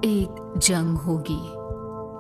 एक जंग होगी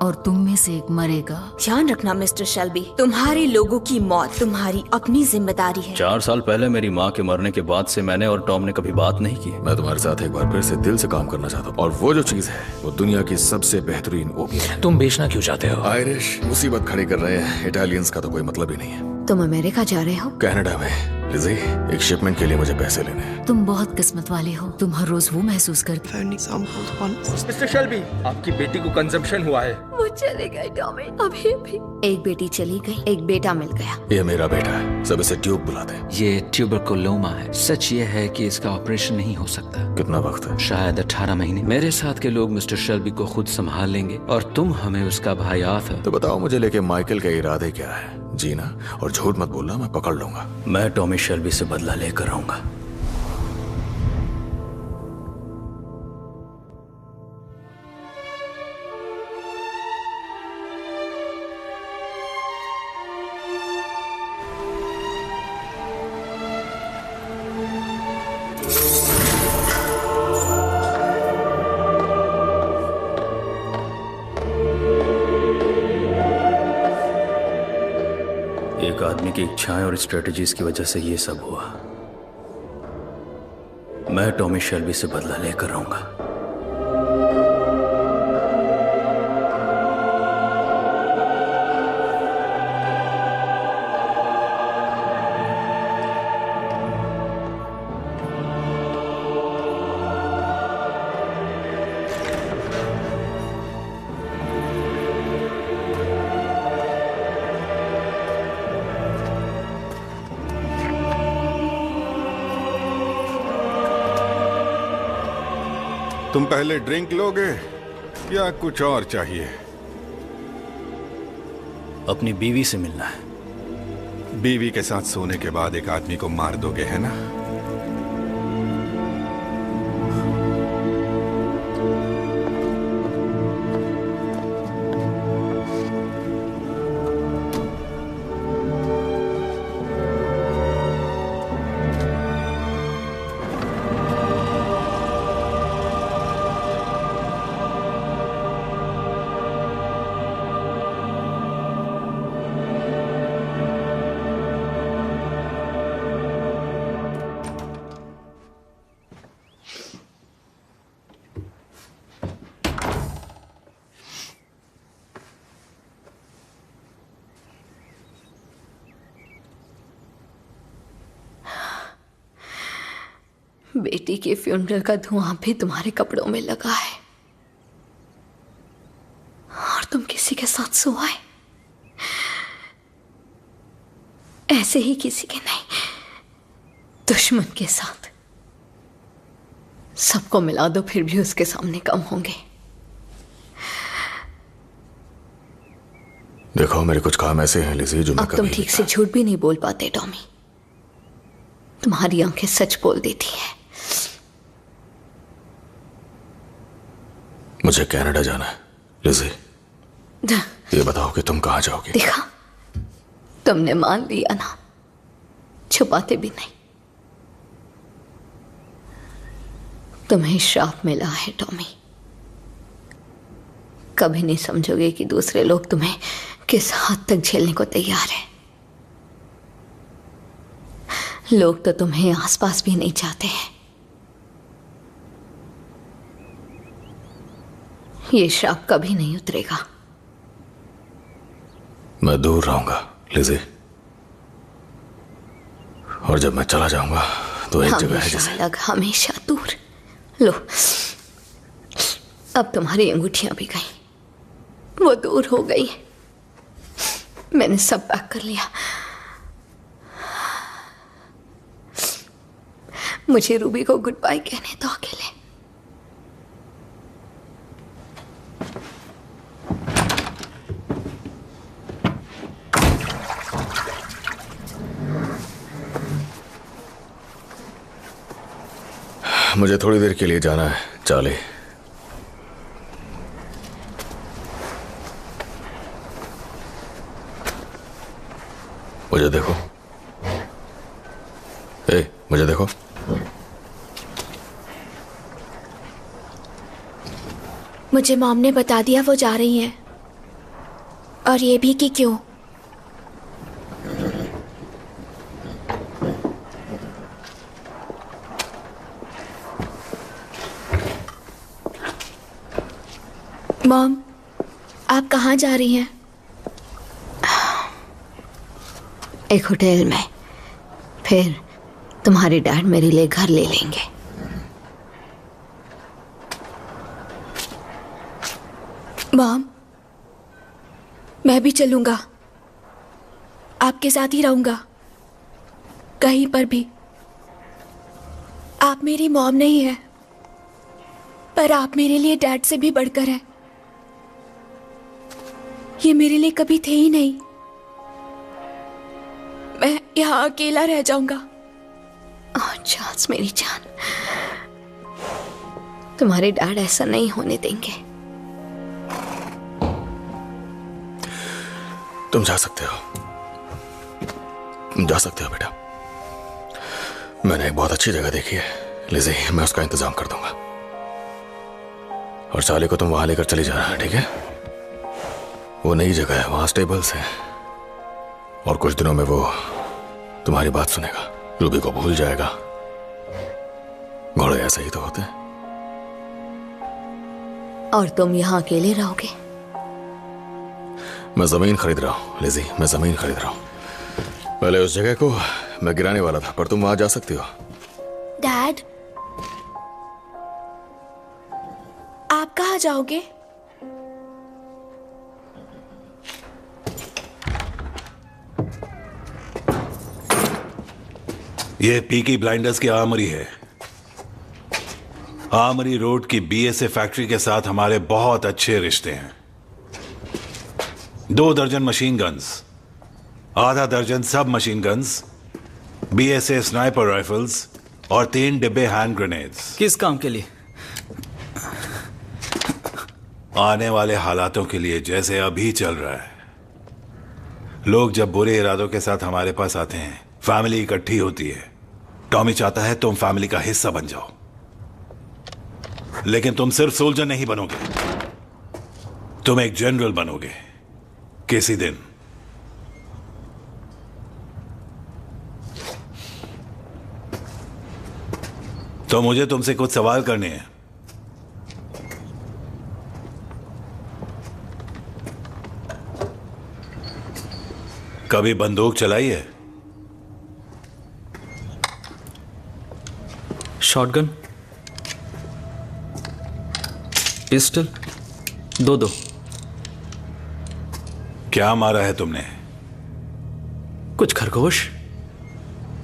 और तुम में से एक मरेगा। ध्यान रखना मिस्टर शेल्बी, तुम्हारे लोगों की मौत तुम्हारी अपनी जिम्मेदारी है। 4 साल पहले मेरी माँ के मरने के बाद से मैंने और टॉम ने कभी बात नहीं की। मैं तुम्हारे साथ एक बार फिर से दिल से काम करना चाहता हूँ, और वो जो चीज है वो दुनिया की सबसे बेहतरीन ओपियम है। तुम बेचना क्यों चाहते हो? आयरिश मुसीबत खड़ी कर रहे हैं, इटालियंस का तो कोई मतलब ही नहीं है। तुम अमेरिका जा रहे हो? कनाडा में। लिज़ी, एक शिपमेंट के लिए मुझे पैसे लेने हैं। तुम बहुत किस्मत वाले हो, तुम हर रोज वो महसूस करते। मिस्टर शेल्बी, आपकी बेटी को कंजम्पशन हुआ है। वो चले गए टॉमी, अभी अभी। एक बेटी चली गई, एक बेटा मिल गया। ये मेरा बेटा है, सब इसे ट्यूब बुलाते हैं। ये ट्यूबरकुलोमा है। सच ये है कि इसका ऑपरेशन नहीं हो सकता। कितना वक्त है? शायद 18 महीने। मेरे साथ के लोग मिस्टर शेल्बी को खुद संभाल लेंगे और तुम हमें उसका भाई आर्थर। तो बताओ मुझे लेके माइकल के इरादे क्या है? जीना और झूठ मत बोलना, मैं पकड़ लूंगा। मैं टॉमी शेल्बी से बदला लेकर आऊंगा। एक आदमी की इच्छाएं और स्ट्रेटजीज की वजह से ये सब हुआ। मैं टॉमी शेल्बी से बदला लेकर आऊंगा। तुम पहले ड्रिंक लोगे या कुछ और चाहिए? अपनी बीवी से मिलना है। बीवी के साथ सोने के बाद एक आदमी को मार दोगे, है ना? बेटी के फ्यूनरल का धुआं भी तुम्हारे कपड़ों में लगा है और तुम किसी के साथ सोए, ऐसे ही किसी के नहीं, दुश्मन के साथ। सबको मिला दो फिर भी उसके सामने कम होंगे। देखो मेरे कुछ काम ऐसे हैं लिज़ी जो मैं अब तुम कभी ठीक से झूठ भी नहीं बोल पाते टॉमी। तुम्हारी आंखें सच बोल देती हैं। मुझे कनाडा जाना है लिज़ी। ये बताओ कि तुम कहाँ जाओगी? देखा, तुमने मान लिया ना, छुपाते भी नहीं। तुम्हें श्राप मिला है टॉमी। कभी नहीं समझोगे कि दूसरे लोग तुम्हें किस हद तक झेलने को तैयार हैं। लोग तो तुम्हें आसपास भी नहीं चाहते हैं। ये श्राप कभी नहीं उतरेगा। मैं दूर रहूंगा लिज़ी, और जब मैं चला जाऊंगा तो एक जगह है हमेशा अलग, हमेशा दूर। लो, अब तुम्हारी अंगूठियां भी गई, वो दूर हो गई। मैंने सब पैक कर लिया। मुझे रूबी को गुड बाय कहने दो अकेले। मुझे थोड़ी देर के लिए जाना है चार्ली। मुझे देखो, मुझे देखो। मुझे मॉम ने बता दिया वो जा रही हैं, और ये भी कि क्यों। मॉम, आप कहाँ जा रही हैं? एक होटल में, फिर तुम्हारे डैड मेरे लिए घर ले लेंगे। मॉम, मैं भी चलूंगा, आपके साथ ही रहूंगा, कहीं पर भी। आप मेरी मॉम नहीं है, पर आप मेरे लिए डैड से भी बढ़कर हैं। ये मेरे लिए कभी थे ही नहीं। मैं यहाँ अकेला रह जाऊंगा। चांस मेरी जान, तुम्हारे डैड ऐसा नहीं होने देंगे। तुम जा सकते हो, तुम जा सकते हो बेटा। मैंने एक बहुत अच्छी जगह देखी है लिज़ी, मैं उसका इंतजाम कर दूंगा। और चार्ली को तुम वहां लेकर चली जाना, ठीक है? वो नई जगह है, वहां स्टेबल्स हैं, और कुछ दिनों में वो तुम्हारी बात सुनेगा, रूबी को भूल जाएगा। घोड़े ऐसे ही तो होते हैं। और तुम यहाँ अकेले रहोगे? मैं जमीन खरीद रहा हूँ लिज़ी, मैं जमीन खरीद रहा हूँ। पहले उस जगह को मैं गिराने वाला था, पर तुम वहां जा सकती हो। डैड, आप कहाँ जाओगे? ये पीकी ब्लाइंडर्स की आर्मरी है। आर्मरी रोड की बीएसए फैक्ट्री के साथ हमारे बहुत अच्छे रिश्ते हैं। 2 दर्जन मशीन गन्स, आधा दर्जन सब machine guns, BSA sniper rifles और 3 डिब्बे हैंड ग्रेनेड्स। किस काम के लिए? आने वाले हालातों के लिए, जैसे अभी चल रहा है। लोग जब बुरे इरादों के साथ हमारे पास आते हैं, फैमिली इकट्ठी होती है। टॉमी चाहता है तुम फैमिली का हिस्सा बन जाओ, लेकिन तुम सिर्फ सोल्जर नहीं बनोगे, तुम एक जनरल बनोगे किसी दिन। तो मुझे तुमसे कुछ सवाल करने हैं। कभी बंदूक चलाई है? Shotgun, pistol, 2-2। क्या मारा है तुमने? कुछ खरगोश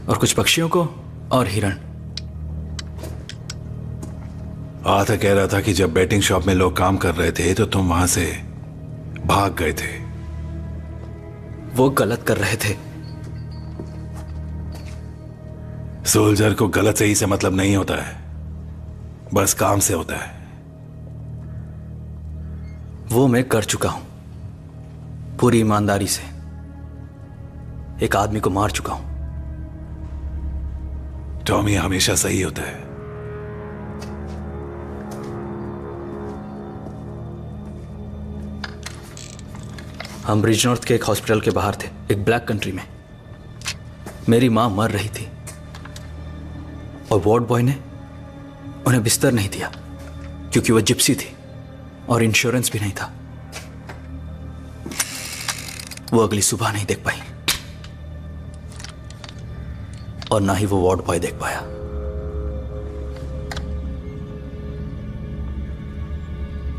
और कुछ पक्षियों को और हिरण। आधा कह रहा था कि जब बेटिंग शॉप में लोग काम कर रहे थे तो तुम वहां से भाग गए थे। वो गलत कर रहे थे। सोल्जर को गलत सही से मतलब नहीं होता है, बस काम से होता है। वो मैं कर चुका हूं, पूरी ईमानदारी से। एक आदमी को मार चुका हूं। टॉमी हमेशा सही होता है। हम ब्रिज नॉर्थ के एक हॉस्पिटल के बाहर थे, एक ब्लैक कंट्री में। मेरी मां मर रही थी और वार्ड बॉय ने उन्हें बिस्तर नहीं दिया क्योंकि वो जिप्सी थी और इंश्योरेंस भी नहीं था। वो अगली सुबह नहीं देख पाई और ना ही वो वार्ड बॉय देख पाया।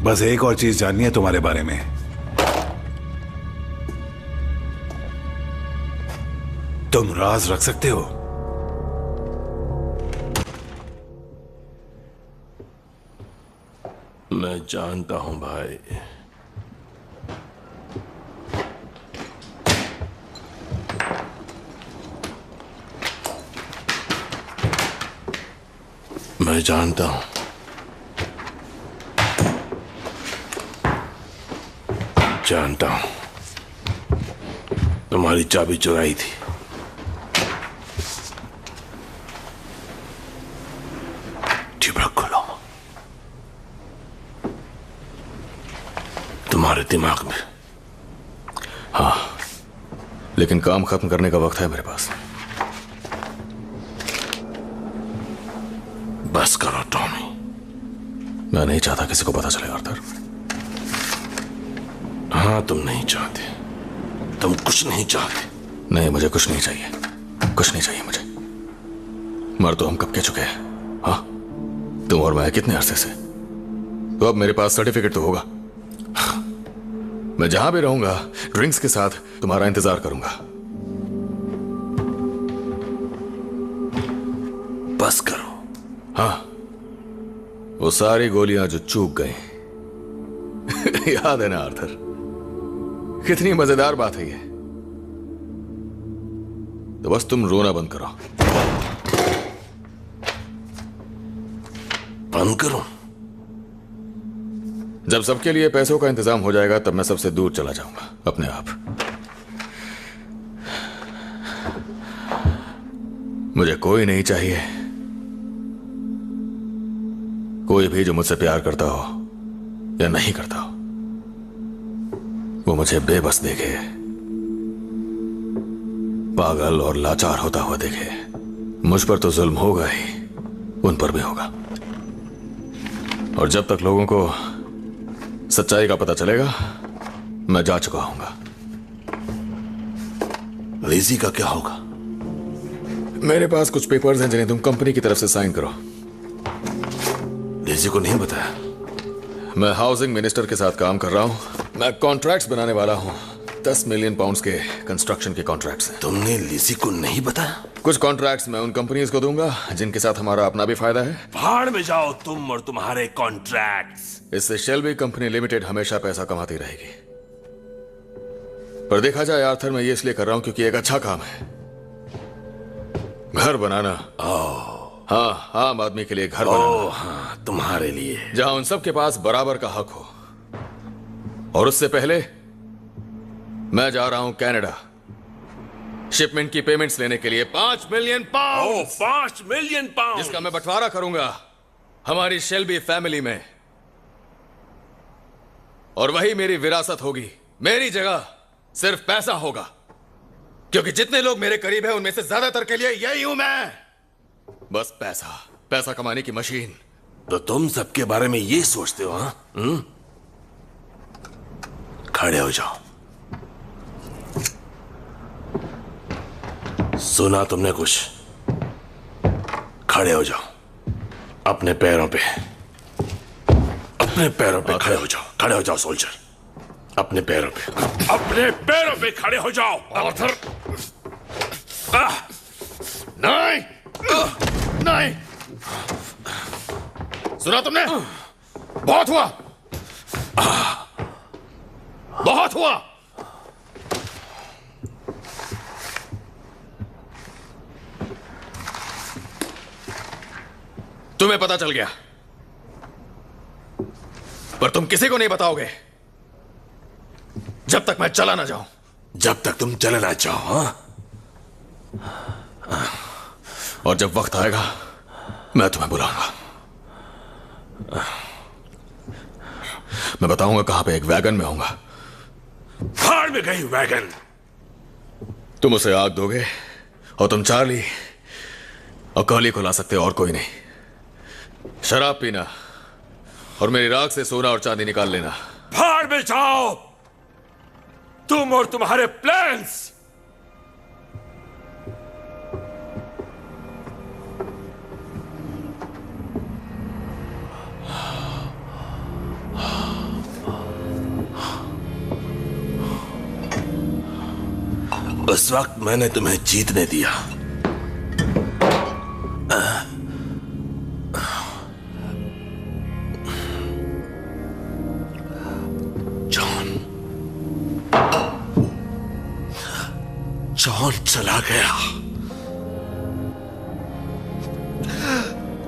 बस एक और चीज जाननी है तुम्हारे बारे में। तुम राज रख सकते हो? मैं जानता हूं भाई। मैं जानता हूं। जानता हूं तुम्हारी चाबी चुराई थी। तुम्हारे दिमाग में। हाँ, लेकिन काम खत्म करने का वक्त है मेरे पास। बस करो टॉमी। मैं नहीं चाहता किसी को पता चले आर्थर। हाँ, तुम नहीं चाहते, तुम कुछ नहीं चाहते। नहीं, मुझे कुछ नहीं चाहिए, कुछ नहीं चाहिए मुझे। मर तो हम कब के चुके हैं। हाँ, तुम और मैं कितने अरसे से। तो अब मेरे पास सर्टिफिकेट तो होगा। मैं जहां भी रहूंगा ड्रिंक्स के साथ तुम्हारा इंतजार करूंगा। बस करो। हाँ, वो सारी गोलियां जो चूक गई याद है ना आर्थर? कितनी मजेदार बात है ये। तो बस तुम रोना बंद करो। बंद करो? जब सबके लिए पैसों का इंतजाम हो जाएगा तब मैं सबसे दूर चला जाऊंगा अपने आप। मुझे कोई नहीं चाहिए, कोई भी जो मुझसे प्यार करता हो या नहीं करता हो वो मुझे बेबस देखे, पागल और लाचार होता हुआ देखे। मुझ पर तो जुल्म होगा ही, उन पर भी होगा। और जब तक लोगों को सच्चाई का पता चलेगा मैं जा चुका हूंगा। लेजी का क्या होगा? मेरे पास कुछ पेपर्स हैं जिन्हें तुम कंपनी की तरफ से साइन करो। लेजी को नहीं बताया? मैं हाउसिंग मिनिस्टर के साथ काम कर रहा हूं। मैं कॉन्ट्रैक्ट्स बनाने वाला हूं। 10 मिलियन पाउंड्स के कंस्ट्रक्शन के कॉन्ट्रैक्ट्स हैं। तुमने लेजी को नहीं बताया? कुछ कॉन्ट्रैक्ट्स मैं उन कंपनीज को दूंगा जिनके साथ हमारा अपना भी फायदा है। भाड़ में जाओ तुम और तुम्हारे कॉन्ट्रैक्ट्स। इससे शेल्बी कंपनी लिमिटेड हमेशा पैसा कमाती रहेगी। पर देखा जाए आर्थर, मैं ये इसलिए कर रहा हूं क्योंकि एक अच्छा काम है, घर बनाना। हाँ, आम आदमी के लिए घर बनाना। हाँ, तुम्हारे लिए, जहां उन सब के पास बराबर का हक हो। और उससे पहले मैं जा रहा हूं कनाडा शिपमेंट की पेमेंट्स लेने के लिए। 5 मिलियन पाउंड। 5 मिलियन पाउंड, जिसका मैं बंटवारा करूंगा हमारी शेल्बी फैमिली में। और वही मेरी विरासत होगी। मेरी जगह सिर्फ पैसा होगा, क्योंकि जितने लोग मेरे करीब हैं उनमें से ज्यादातर के लिए यही हूं मैं। बस पैसा, पैसा कमाने की मशीन। तो तुम सबके बारे में ये सोचते हो? हाँ, खड़े हो जाओ। सुना तुमने कुछ? खड़े हो जाओ, अपने पैरों पे, अपने पैरों पे खड़े हो जाओ। खड़े हो जाओ सोल्जर, अपने पैरों पे, अपने पैरों पे खड़े हो जाओ। आर्थर, नहीं, नहीं। सुना तुमने? बहुत हुआ, बहुत हुआ। तुम्हें पता चल गया, पर तुम किसी को नहीं बताओगे जब तक मैं चला ना जाऊं। जब तक तुम चले ना जाओ। हाँ? और जब वक्त आएगा मैं तुम्हें बुलाऊंगा। मैं बताऊंगा कहां पे एक वैगन में होऊंगा। भाड़ में गई वैगन। तुम उसे आग दोगे और तुम चार्ली और कॉली को ला सकते हो, और कोई नहीं। शराब पीना और मेरी राख से सोना और चांदी निकाल लेना। भाड़ में जाओ तुम और तुम्हारे प्लान्स। उस वक्त मैंने तुम्हें जीतने दिया। जॉन चला गया।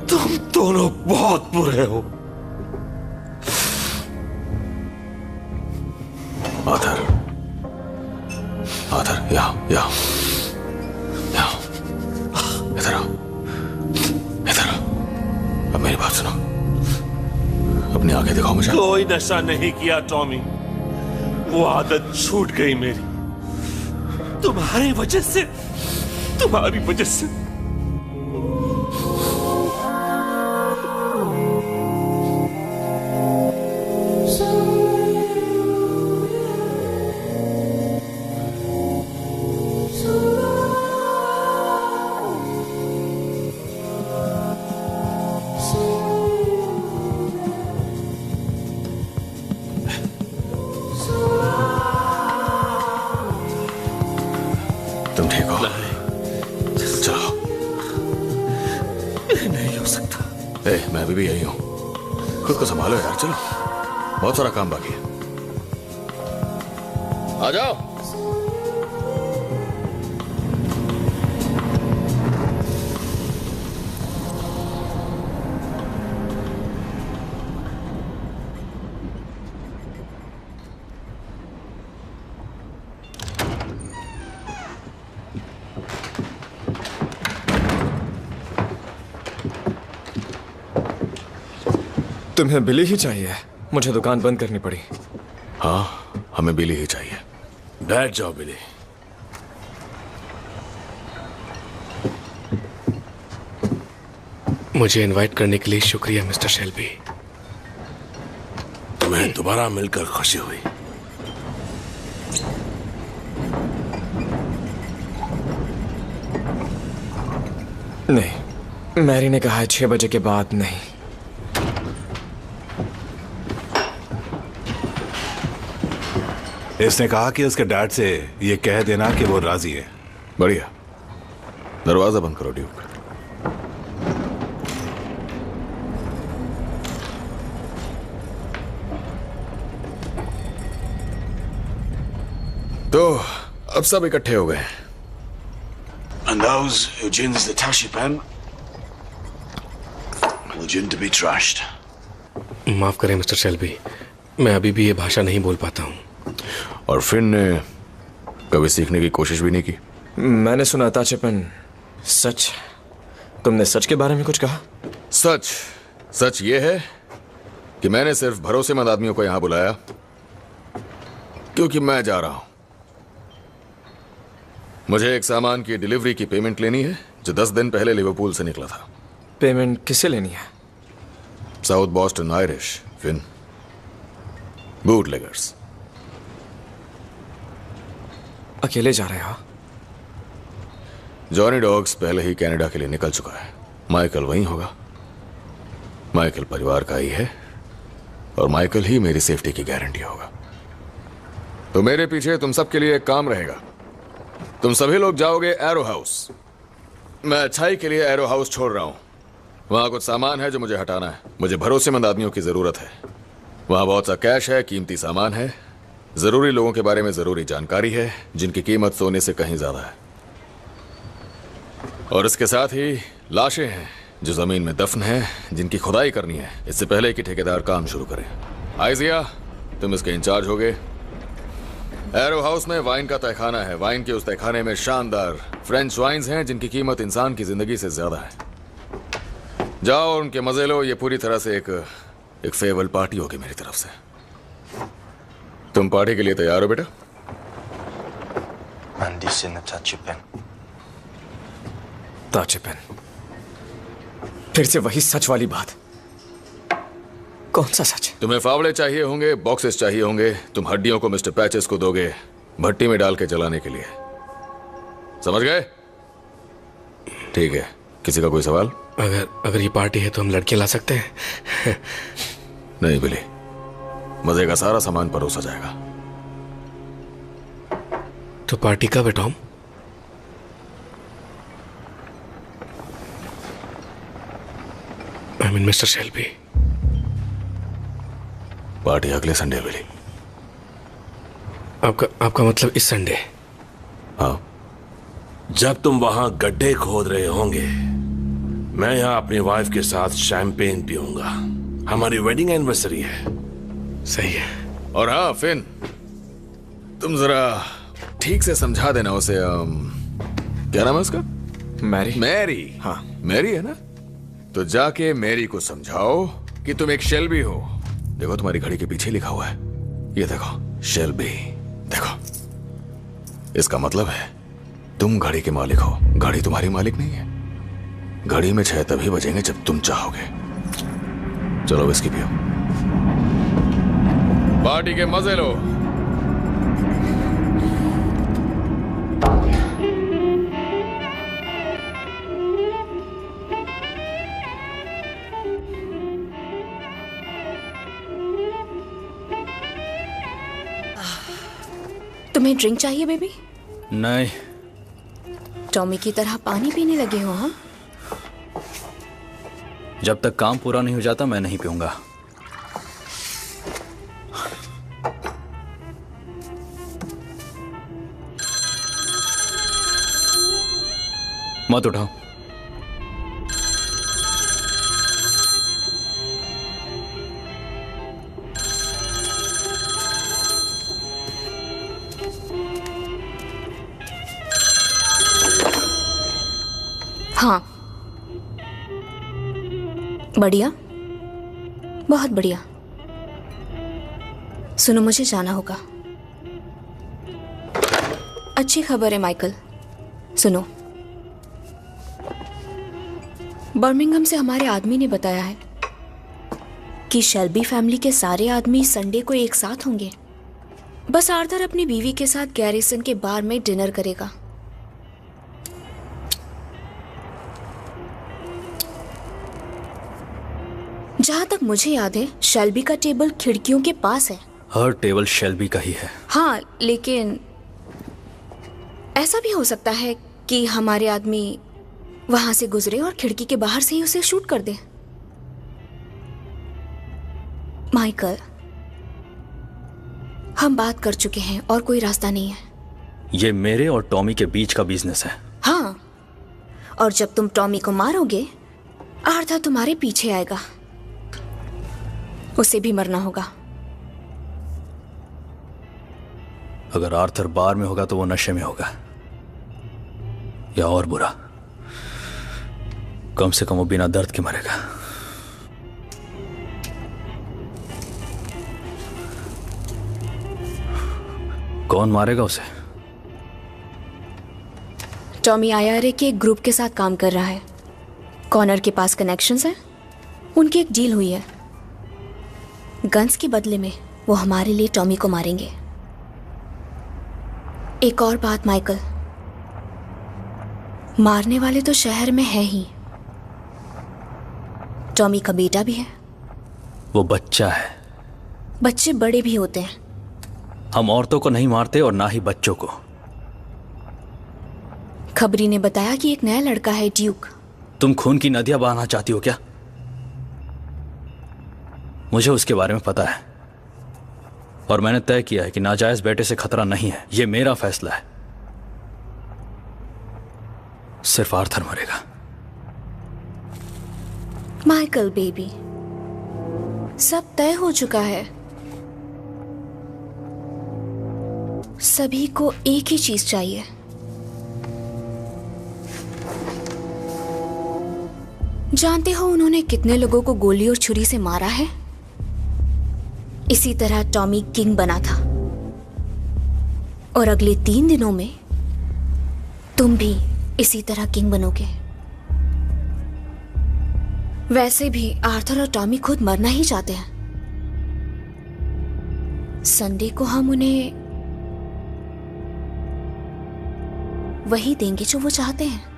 तुम दोनों बहुत बुरे हो। आर्थर, आर्थर, यहाँ, यहाँ, यहाँ, इधर आओ, इधर आओ। अब मेरी बात सुनो, अपनी आंखें दिखाओ मुझे। कोई नशा नहीं किया टॉमी। वो आदत छूट गई मेरी, तुम्हारी वजह से, तुम्हारी वजह से। तुम ठीक हो? चलो। नहीं हो सकता। मैं अभी भी यही हूं। खुद को संभालो यार, चलो, बहुत सारा काम बाकी है। आ जाओ। तुम्हें बिली ही चाहिए? मुझे दुकान बंद करनी पड़ी। हाँ, हमें बिली ही चाहिए। बैठ जाओ बिली। मुझे इनवाइट करने के लिए शुक्रिया मिस्टर शेल्बी। तुम्हें दोबारा मिलकर खुशी हुई। नहीं, मैरी ने कहा है 6 बजे के बाद नहीं। इसने कहा कि उसके डैड से ये कह देना कि वो राजी है। बढ़िया। दरवाजा बंद करो ड्यूक। तो अब सब इकट्ठे हो गए हैं। And those who gins the Tashipan will gin to be trashed. माफ करें मिस्टर शेल्बी, मैं अभी भी ये भाषा नहीं बोल पाता हूँ। और फिन ने कभी सीखने की कोशिश भी नहीं की? मैंने सुना था चिपन। सच? तुमने सच के बारे में कुछ कहा? सच ये है कि मैंने सिर्फ भरोसेमंद आदमियों को यहां बुलाया क्योंकि मैं जा रहा हूं। मुझे एक सामान की डिलीवरी की पेमेंट लेनी है जो 10 दिन पहले लिवरपूल से निकला था। पेमेंट किसे लेनी है? South Boston Irish, Finn, bootleggers. अकेले जा रहे हो? जॉनी डॉग्स पहले ही कनाडा के लिए निकल चुका है। माइकल वहीं होगा। माइकल परिवार का ही है और माइकल ही मेरी सेफ्टी की गारंटी होगा। तो मेरे पीछे तुम सबके लिए एक काम रहेगा। तुम सभी लोग जाओगे एरो हाउस। मैं अच्छाई के लिए एरो हाउस छोड़ रहा हूं। वहां कुछ सामान है जो मुझे हटाना है। मुझे भरोसेमंद आदमियों की जरूरत है। वहां बहुत सा कैश है, कीमती सामान है, जरूरी लोगों के बारे में जरूरी जानकारी है जिनकी कीमत सोने से कहीं ज्यादा है, और इसके साथ ही लाशें हैं जो जमीन में दफन हैं जिनकी खुदाई करनी है इससे पहले कि ठेकेदार काम शुरू करें। आइजिया, तुम इसके इंचार्ज होगे। एरो हाउस में वाइन का तहखाना है। वाइन के उस तहखाने में शानदार फ्रेंच वाइन्स हैं जिनकी कीमत इंसान की जिंदगी से ज्यादा है। जाओ, उनके मजे लो। ये पूरी तरह से एक फेयरवेल पार्टी होगी मेरी तरफ से। तुम पार्टी के लिए तैयार हो बेटा? ताचिपन, फिर से वही सच वाली बात। कौन सा सच? तुम्हें फावड़े चाहिए होंगे, बॉक्सेस चाहिए होंगे। तुम हड्डियों को मिस्टर पैचेस को दोगे भट्टी में डाल के जलाने के लिए। समझ गए? ठीक है। किसी का कोई सवाल? अगर ये पार्टी है तो हम लड़के ला सकते हैं? नहीं बिली, मजे का सारा सामान परोसा जाएगा। तो पार्टी कब है Tom? I mean mister Shelby. Party अगले संडे बिली। आपका मतलब इस संडे? हाँ। जब तुम वहां गड्ढे खोद रहे होंगे, मैं यहां अपनी वाइफ के साथ शैंपेन पीऊंगा। हमारी वेडिंग एनिवर्सरी है। सही है। और हाँ फिन, तुम जरा ठीक से समझा देना उसे। क्या नाम है उसका? मैरी। हाँ, मैरी है ना? तो जाके मैरी को समझाओ कि तुम एक शेल्बी हो। देखो तुम्हारी घड़ी के पीछे लिखा हुआ है, ये देखो, शेल्बी। देखो, इसका मतलब है तुम घड़ी के मालिक हो, घड़ी तुम्हारी मालिक नहीं है। घड़ी में 6 तभी बजेंगे जब तुम चाहोगे। चलो विस्की पियो, पार्टी के मजे लो। तुम्हें ड्रिंक चाहिए बेबी? नहीं। टॉमी की तरह पानी पीने लगे हो हम? जब तक काम पूरा नहीं हो जाता मैं नहीं पीऊंगा। मत उठाओ। हाँ, बढ़िया, बहुत बढ़िया। सुनो, मुझे जाना होगा। अच्छी खबर है माइकल, सुनो। बर्मिंघम से हमारे आदमी ने बताया है कि शेल्बी फैमिली के सारे आदमी संडे को एक साथ होंगे। बस आर्थर अपनी बीवी के साथ गैरिसन के बार में डिनर करेगा। जहां तक मुझे याद है, शेल्बी का टेबल खिड़कियों के पास है। हर टेबल शेल्बी का ही है। हाँ, लेकिन ऐसा भी हो सकता है कि हमारे आदमी वहां से गुजरे और खिड़की के बाहर से ही उसे शूट कर दे। माइकल, हम बात कर चुके हैं और कोई रास्ता नहीं है। ये मेरे और टॉमी के बीच का बिजनेस है। हाँ, और जब तुम टॉमी को मारोगे, आर्थर तुम्हारे पीछे आएगा। उसे भी मरना होगा। अगर आर्थर बार में होगा तो वो नशे में होगा, या और बुरा, कम से कम वो बिना दर्द के मरेगा। कौन मारेगा उसे? टॉमी आईआरए के एक ग्रुप के साथ काम कर रहा है। कॉनर के पास कनेक्शंस हैं। उनकी एक डील हुई है। गन्स के बदले में वो हमारे लिए टॉमी को मारेंगे। एक और बात माइकल, मारने वाले तो शहर में है ही। टॉमी का बेटा भी है। वो बच्चा है। बच्चे बड़े भी होते हैं। हम औरतों को नहीं मारते और ना ही बच्चों को। खबरी ने बताया कि एक नया लड़का है, ड्यूक। तुम खून की नदियां बहाना चाहती हो क्या? मुझे उसके बारे में पता है और मैंने तय किया है कि नाजायज बेटे से खतरा नहीं है। यह मेरा फैसला है। सिर्फ आर्थर मरेगा। माइकल बेबी, सब तय हो चुका है। सभी को एक ही चीज चाहिए। जानते हो उन्होंने कितने लोगों को गोली और छुरी से मारा है? इसी तरह टॉमी किंग बना था। और अगले 3 दिनों में तुम भी इसी तरह किंग बनोगे। वैसे भी आर्थर और टॉमी खुद मरना ही चाहते हैं। संडे को हम उन्हें वही देंगे जो वो चाहते हैं।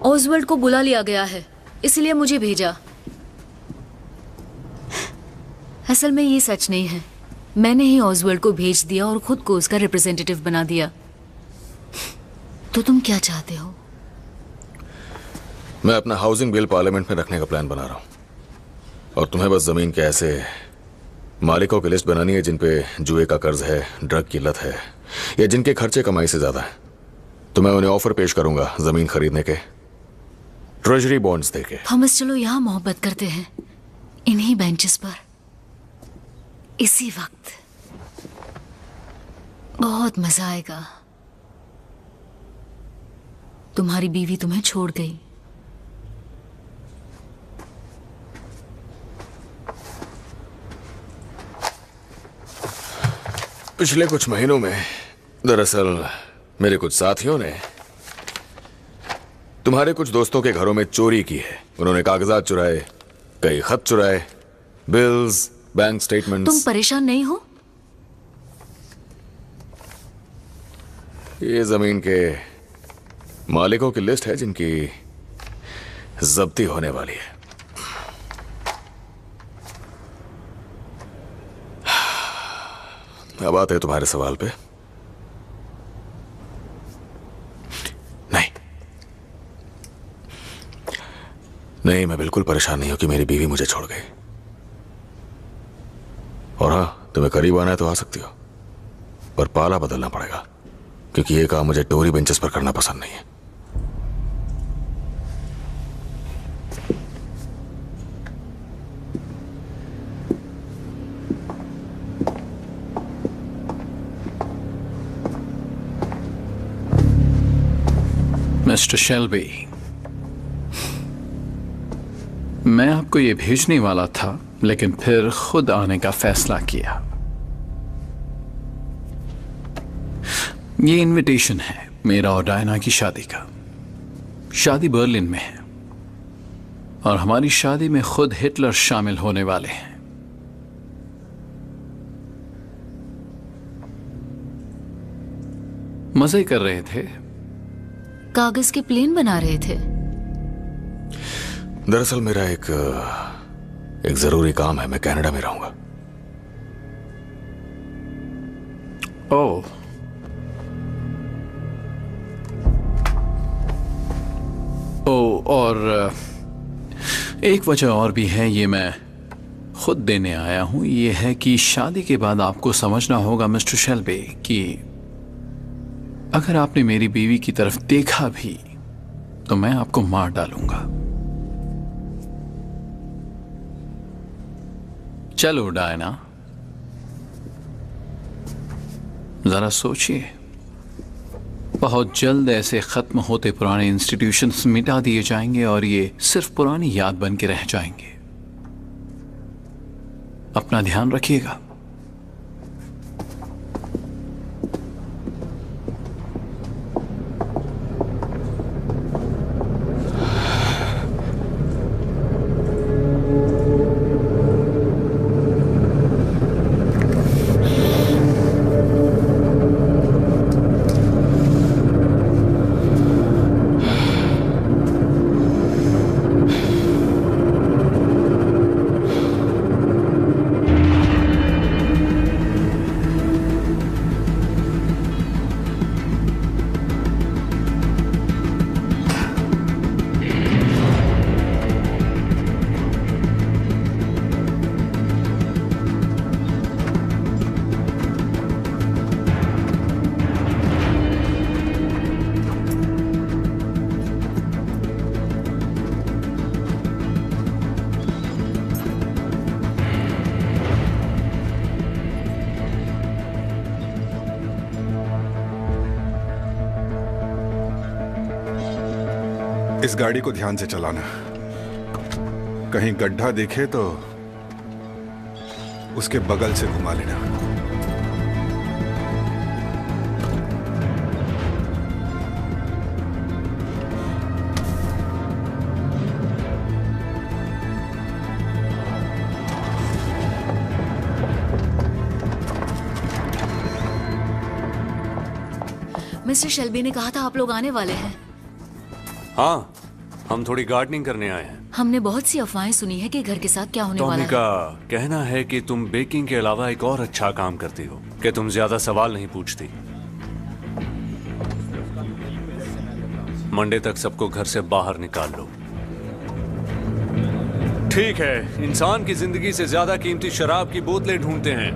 ऑसवर्ल्ड को बुला लिया गया है, इसलिए मुझे भेजा। असल में ये सच नहीं है। मैंने ही ऑसवर्ल्ड को भेज दिया और खुद को उसका रिप्रेजेंटेटिव बना दिया। तो तुम क्या चाहते हो? मैं अपना हाउसिंग बिल पार्लियामेंट में रखने का प्लान बना रहा हूं और तुम्हें बस जमीन के ऐसे मालिकों की लिस्ट बनानी है जिन पे जुए का कर्ज है, ड्रग की लत है या जिनके खर्चे कमाई से ज्यादा है। तो मैं उन्हें ऑफर पेश करूंगा जमीन खरीदने के, ट्रेजरी बॉन्ड्स देके। थॉमस चलो यहाँ मोहब्बत करते हैं, इन्हीं बेंचेस पर, इसी वक्त। बहुत मजा आएगा। तुम्हारी बीवी तुम्हें छोड़ गई। पिछले कुछ महीनों में दरअसल मेरे कुछ साथियों ने तुम्हारे कुछ दोस्तों के घरों में चोरी की है। उन्होंने कागजात चुराए, कई खत चुराए, बिल्स, बैंक स्टेटमेंट्स। तुम परेशान नहीं हो? ये जमीन के मालिकों की लिस्ट है जिनकी जब्ती होने वाली है। अब आते हैं तुम्हारे सवाल पे। नहीं, मैं बिल्कुल परेशान नहीं हूं कि मेरी बीवी मुझे छोड़ गई। और हाँ, तुम्हें करीब आना है तो आ सकती हो, पर पाला बदलना पड़ेगा, क्योंकि ये काम मुझे टोरी बेंचेस पर करना पसंद नहीं है। मिस्टर शेल्बी, मैं आपको ये भेजने वाला था, लेकिन फिर खुद आने का फैसला किया। ये इनविटेशन है मेरा और डायना की शादी का। शादी बर्लिन में है और हमारी शादी में खुद हिटलर शामिल होने वाले हैं। मजे कर रहे थे। कागज के प्लेन बना रहे थे। दरअसल मेरा एक जरूरी काम है, मैं कनाडा में रहूंगा। ओह, और एक वजह और भी है, ये मैं खुद देने आया हूं। ये है कि शादी के बाद आपको समझना होगा मिस्टर शेल्बी कि अगर आपने मेरी बीवी की तरफ देखा भी तो मैं आपको मार डालूंगा। चलो डायना, जरा सोचिए। बहुत जल्द ऐसे खत्म होते पुराने इंस्टीट्यूशंस मिटा दिए जाएंगे और ये सिर्फ पुरानी याद बन के रह जाएंगे। अपना ध्यान रखिएगा। इस गाड़ी को ध्यान से चलाना, कहीं गड्ढा देखे तो उसके बगल से घुमा लेना। मिस्टर शेल्बी ने कहा था आप लोग आने वाले हैं। हाँ, हम थोड़ी गार्डनिंग करने आए हैं। हमने बहुत सी अफवाहें सुनी है कि घर के साथ क्या होने वाला टॉमी है। का कहना है कि तुम बेकिंग के अलावा एक और अच्छा काम करती हो, कि तुम ज्यादा सवाल नहीं पूछती। मंडे तक सबको घर से बाहर निकाल लो। ठीक है, इंसान की जिंदगी से ज्यादा कीमती शराब की बोतलें ढूंढते हैं।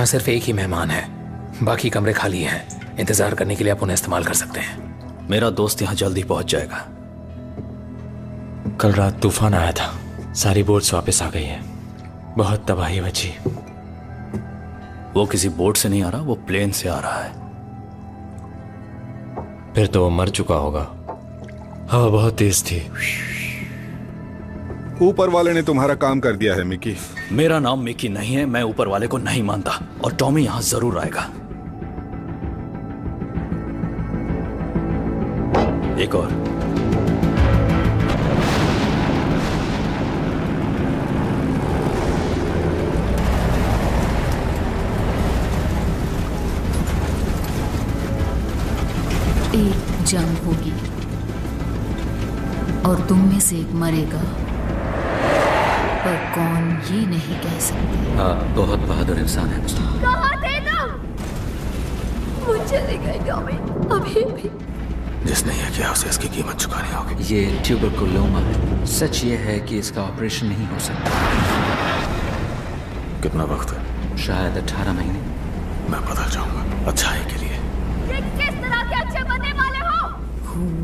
यहाँ सिर्फ एक ही मेहमान है, बाकी कमरे खाली हैं। इंतजार करने के लिए आप उन्हें इस्तेमाल कर सकते हैं। मेरा दोस्त यहाँ जल्दी पहुंच जाएगा। कल रात तूफान आया था, सारी बोट्स वापस आ गई है, बहुत तबाही मची। वो किसी बोट से नहीं आ रहा, वो प्लेन से आ रहा है। फिर तो वो मर चुका होगा, हवा बहुत तेज थी। ऊपर वाले ने तुम्हारा काम कर दिया है मिकी। मेरा नाम मिकी नहीं है, मैं ऊपर वाले को नहीं मानता, और टॉमी यहां जरूर आएगा। एक और। एक जंग होगी और तुम में से एक मरेगा, पर कौन ये नहीं कह सकते। आप बहुत बहादुर इंसान है। कहाँ थे तुम? मुझे दिखाई टॉमी, अभी भी। जिसने यह किया उसे इसकी कीमत चुकानी होगी। ये ट्यूबरकुलोमा है। सच ये है कि इसका ऑपरेशन नहीं हो सकता। कितना वक्त है? शायद 18 महीने। मैं बदल जाऊंगा अच्छाई के लिए। ये किस तरह के अच्छे बनने वाले हो? खून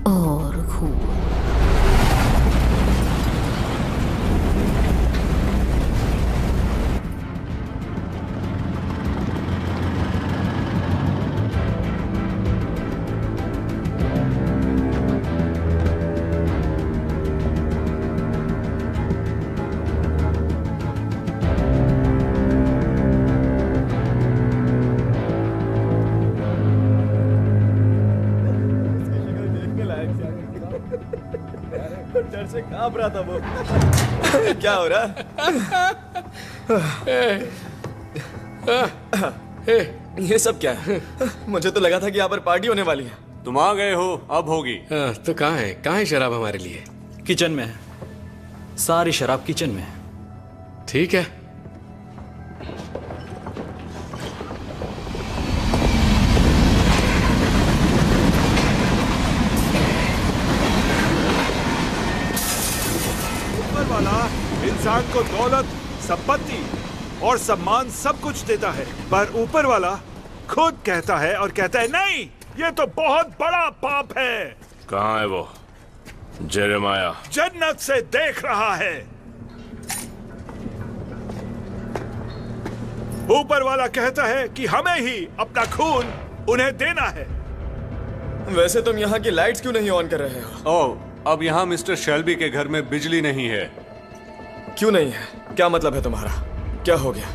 और खून। से कांप रहा था वो। क्या हो रहा? ये सब क्या है? मुझे तो लगा था कि यहाँ पर पार्टी होने वाली है। तुम आ गए हो, अब होगी। तो कहाँ है शराब हमारे लिए? किचन में है, सारी शराब किचन में है। ठीक है। इंसान को दौलत, संपत्ति और सम्मान सब कुछ देता है, पर ऊपर वाला खुद कहता है और कहता है नहीं, ये तो बहुत बड़ा पाप है। कहाँ है वो? जेरेमाया जन्नत से देख रहा है। ऊपर वाला कहता है कि हमें ही अपना खून उन्हें देना है। वैसे तुम यहाँ की लाइट्स क्यों नहीं ऑन कर रहे हो? ओह, अब यहाँ मिस्टर शेल्बी के घर में बिजली नहीं है। क्यों नहीं है? क्या मतलब है तुम्हारा? क्या हो गया?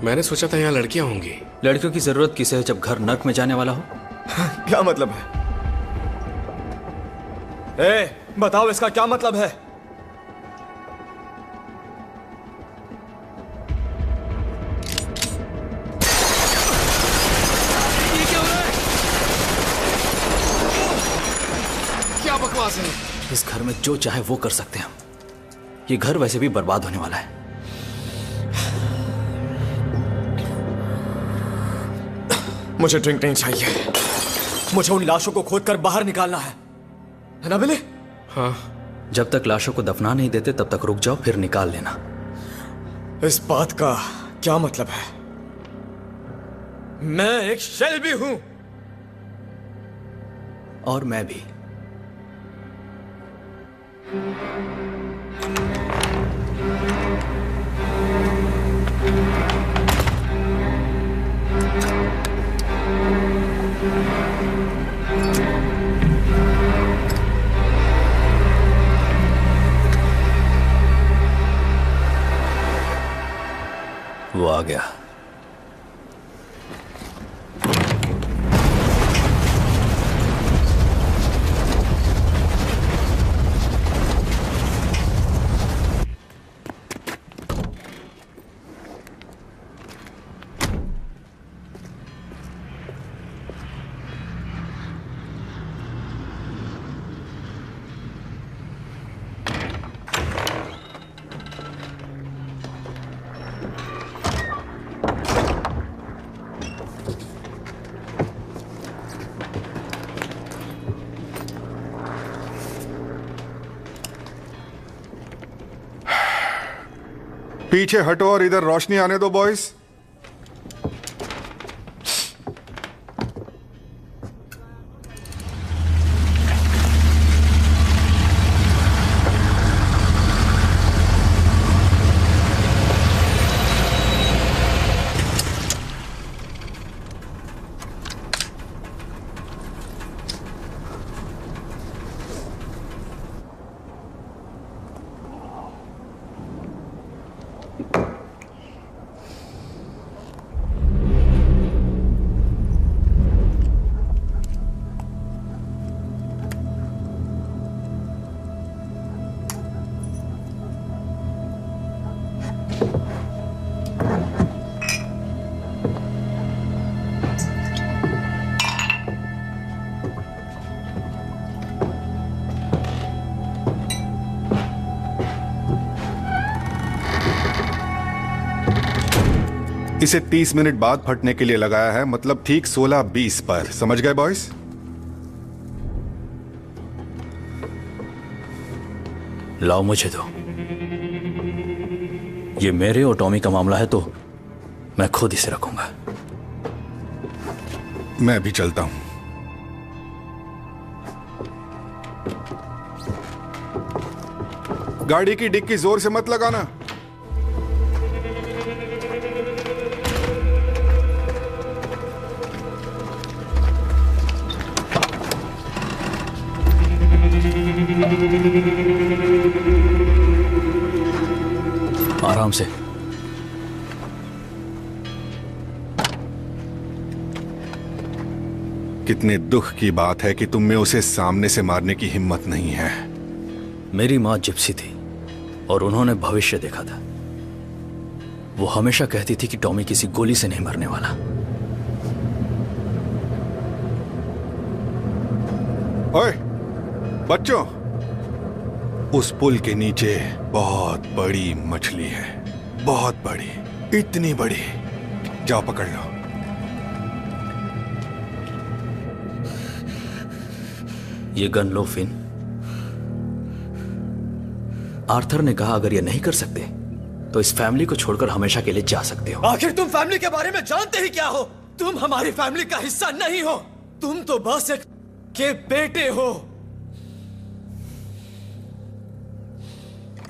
मैंने सोचा था यहाँ लड़कियां होंगी। लड़कियों की जरूरत किसे है जब घर नर्क में जाने वाला हो? क्या मतलब है? बताओ इसका क्या मतलब है? ये क्या हो रहा है? क्या बकवास है? इस घर में जो चाहे वो कर सकते हैं हम। ये घर वैसे भी बर्बाद होने वाला है। मुझे ड्रिंक नहीं चाहिए। मुझे उन लाशों को खोदकर बाहर निकालना है ना बिली? हाँ। जब तक लाशों को दफना नहीं देते तब तक रुक जाओ, फिर निकाल लेना। इस बात का क्या मतलब है? मैं एक शेल्बी हूं। और मैं भी। वो आ गया। पीछे हटो और इधर रोशनी आने दो बॉयज। इसे 30 मिनट बाद फटने के लिए लगाया है, मतलब ठीक 16:20 पर। समझ गए बॉयज? लाओ मुझे दो। ये मेरे और टॉमी का मामला है तो मैं खुद इसे रखूंगा। मैं भी चलता हूं। गाड़ी की डिक्की जोर से मत लगाना। आराम से। कितने दुख की बात है कि तुम में उसे सामने से मारने की हिम्मत नहीं है। मेरी मां जिप्सी थी और उन्होंने भविष्य देखा था। वो हमेशा कहती थी कि टॉमी किसी गोली से नहीं मरने वाला। ओए बच्चों, उस पुल के नीचे बहुत बड़ी मछली है, बहुत बड़ी, इतनी बड़ी। जाओ पकड़ लो। ये गन लो फिन। आर्थर ने कहा अगर ये नहीं कर सकते तो इस फैमिली को छोड़कर हमेशा के लिए जा सकते हो। आखिर तुम फैमिली के बारे में जानते ही क्या हो? तुम हमारी फैमिली का हिस्सा नहीं हो। तुम तो बस एक के बेटे हो।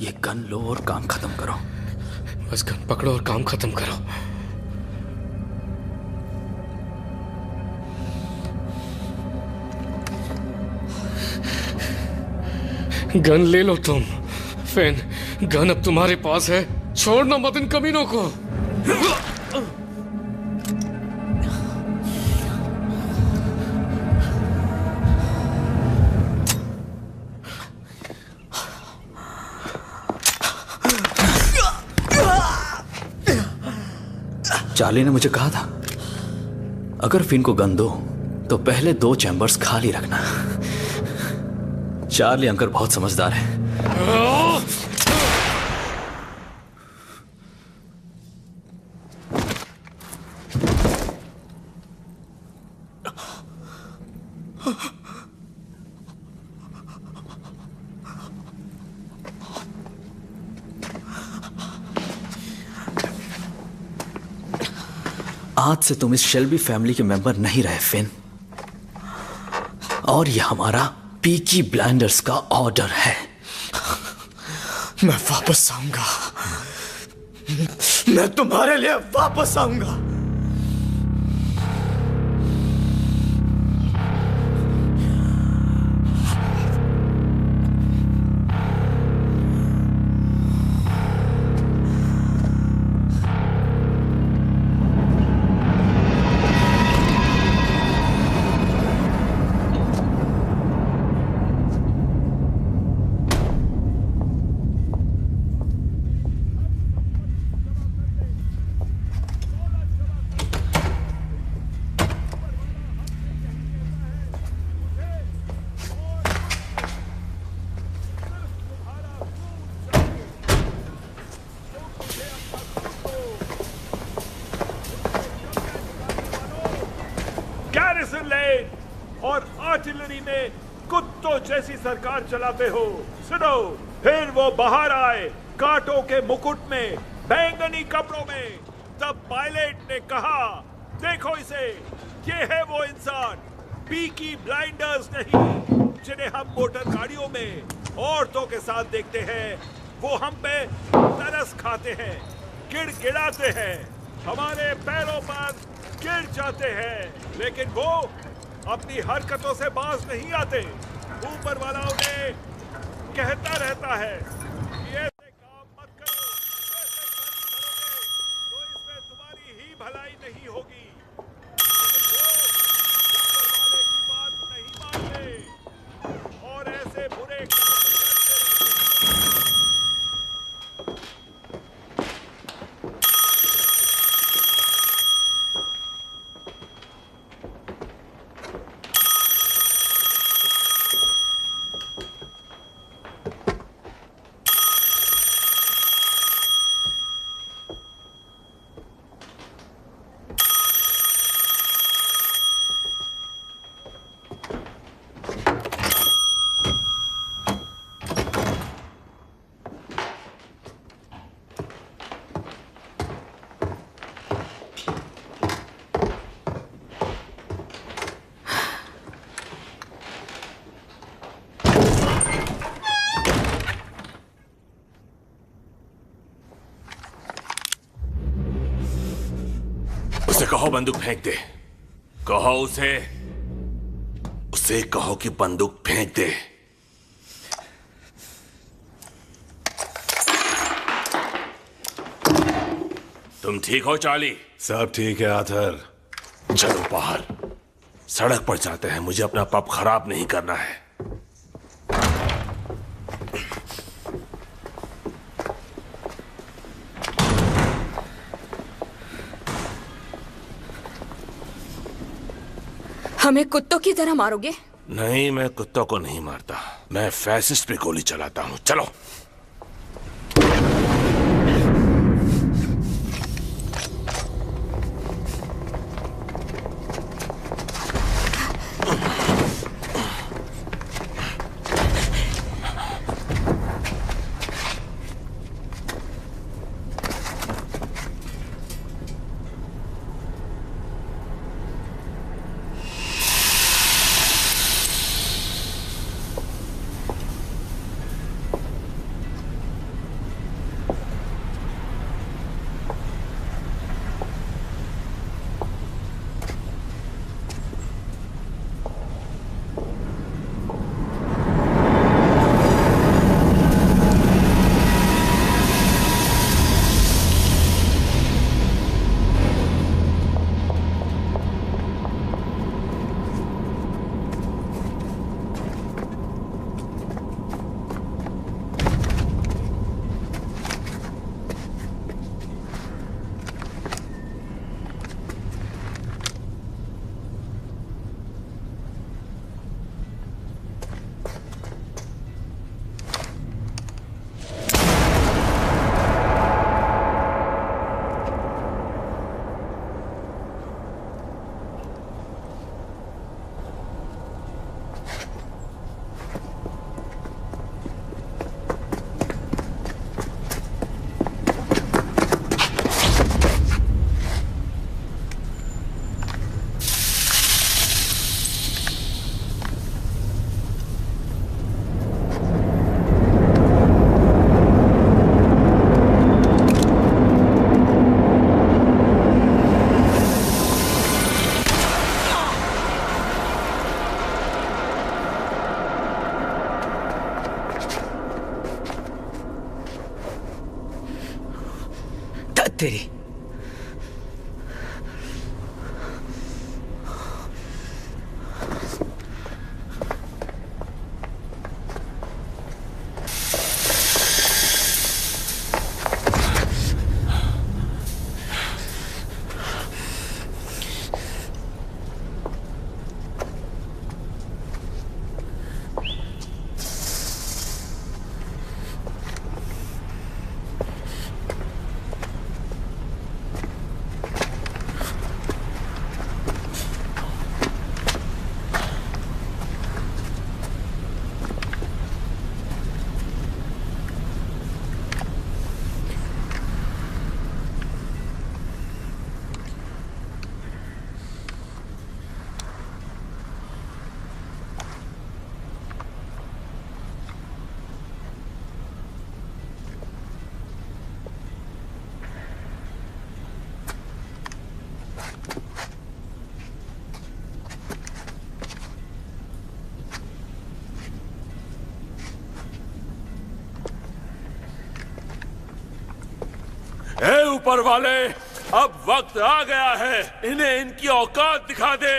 ये गन लो और काम खत्म करो। बस गन पकड़ो और काम खत्म करो। गन ले लो तुम। फेन, गन अब तुम्हारे पास है। छोड़ना मत इन कमीनों को। चार्ली ने मुझे कहा था अगर फिन को गन दो तो पहले 2 चैम्बर्स खाली रखना। चार्ली अंकल बहुत समझदार है। आज से तुम इस शेल्बी फैमिली के मेंबर नहीं रहे फिन, और यह हमारा पीकी ब्लाइंडर्स का ऑर्डर है। मैं वापस आऊंगा। मैं तुम्हारे लिए वापस आऊंगा। और आर्टिलरी में कुत्तों जैसी सरकार चलाते हो। सुनो, फिर वो बाहर आए कांटों के मुकुट में, बैंगनी कपड़ों में। तब पायलट ने कहा, देखो इसे, ये है वो इंसान, पीकी ब्लाइंडर्स नहीं, जिन्हें हम मोटर गाड़ियों में औरतों के साथ देखते हैं। वो हम पे तरस खाते हैं, गिड़गिड़ाते हैं, हमारे पैरों पर गिर जाते हैं, लेकिन वो अपनी हरकतों से बाज नहीं आते। ऊपर वाला उन्हें कहता रहता है कि ऐसे काम मत करो, ऐसे काम करोगे तो इसमें तुम्हारी ही भलाई नहीं होगी। और ऐसे बुरे काम उसे कहो बंदूक फेंक दे। कहो उसे कहो कि बंदूक फेंक दे। तुम ठीक हो चार्ली? सब ठीक है आर्थर। चलो बाहर, सड़क पर जाते हैं। मुझे अपना पब खराब नहीं करना है। हमें कुत्तों की तरह मारोगे? नहीं, मैं कुत्तों को नहीं मारता, मैं फैसिस्ट पे गोली चलाता हूं। चलो। तेरी ऊपर वाले, अब वक्त आ गया है, इन्हें इनकी औकात दिखा दे।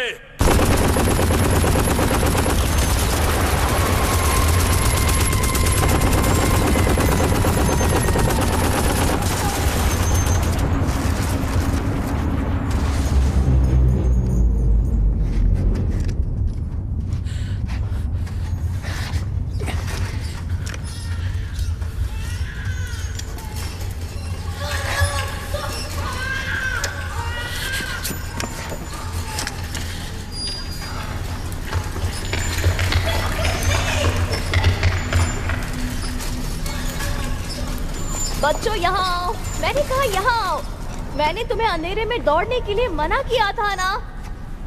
बच्चों यहाँ आओ, मैंने कहा यहाँ आओ। मैंने तुम्हें अंधेरे में दौड़ने के लिए मना किया था ना।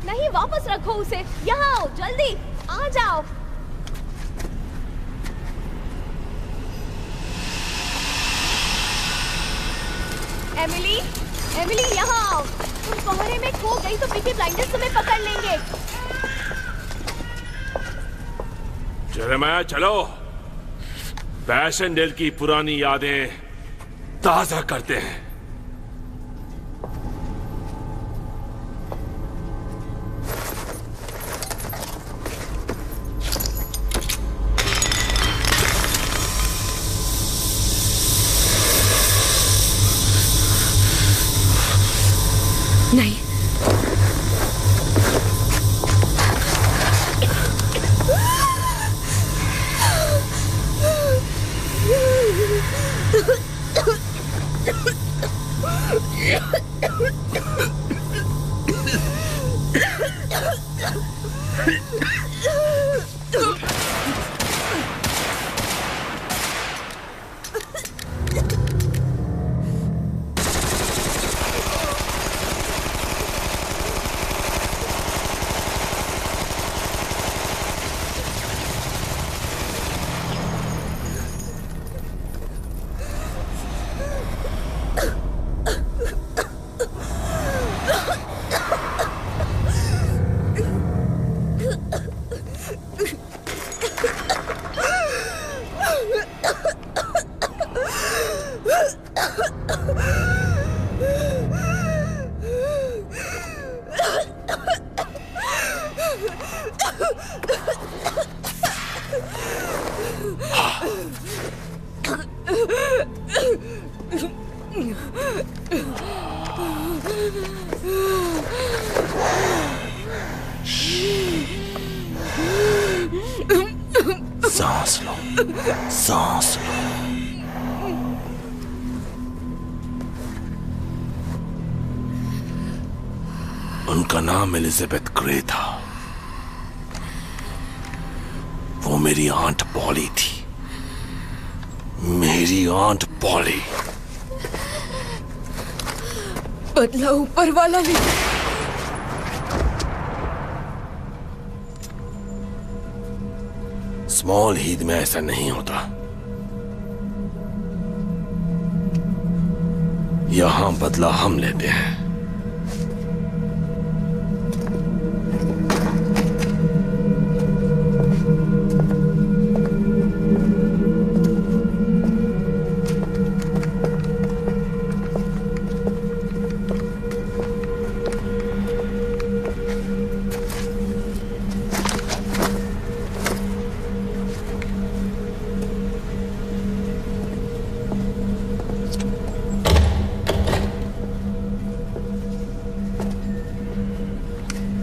नहीं, वापस रखो उसे। यहाँ आओ, जल्दी आ जाओ। एमिली, एमिली यहाँ आओ। तुम कोहरे में खो गई तो पीकी ब्लाइंडर्स तुम्हें पकड़ लेंगे। जेरेमाया चलो, पैशनडेल की पुरानी यादें ताजा करते हैं। नहीं, सांस लो, सांस लो। उनका नाम एलिजाबेथ ग्रे था। वो मेरी आंट पॉली थी, मेरी आंट पॉली। बदला ऊपर वाला ने। स्मॉल हीद में ऐसा नहीं होता। यहां बदला हम लेते हैं।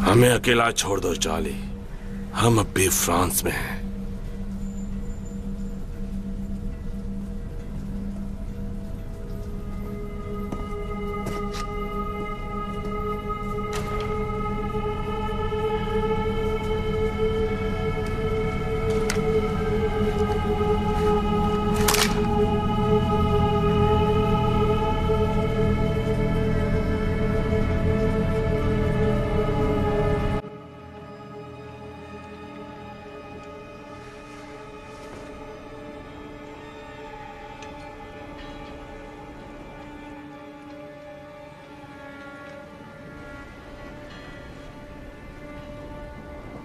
हमें अकेला छोड़ दो चार्ली, हम अब भी फ्रांस में हैं।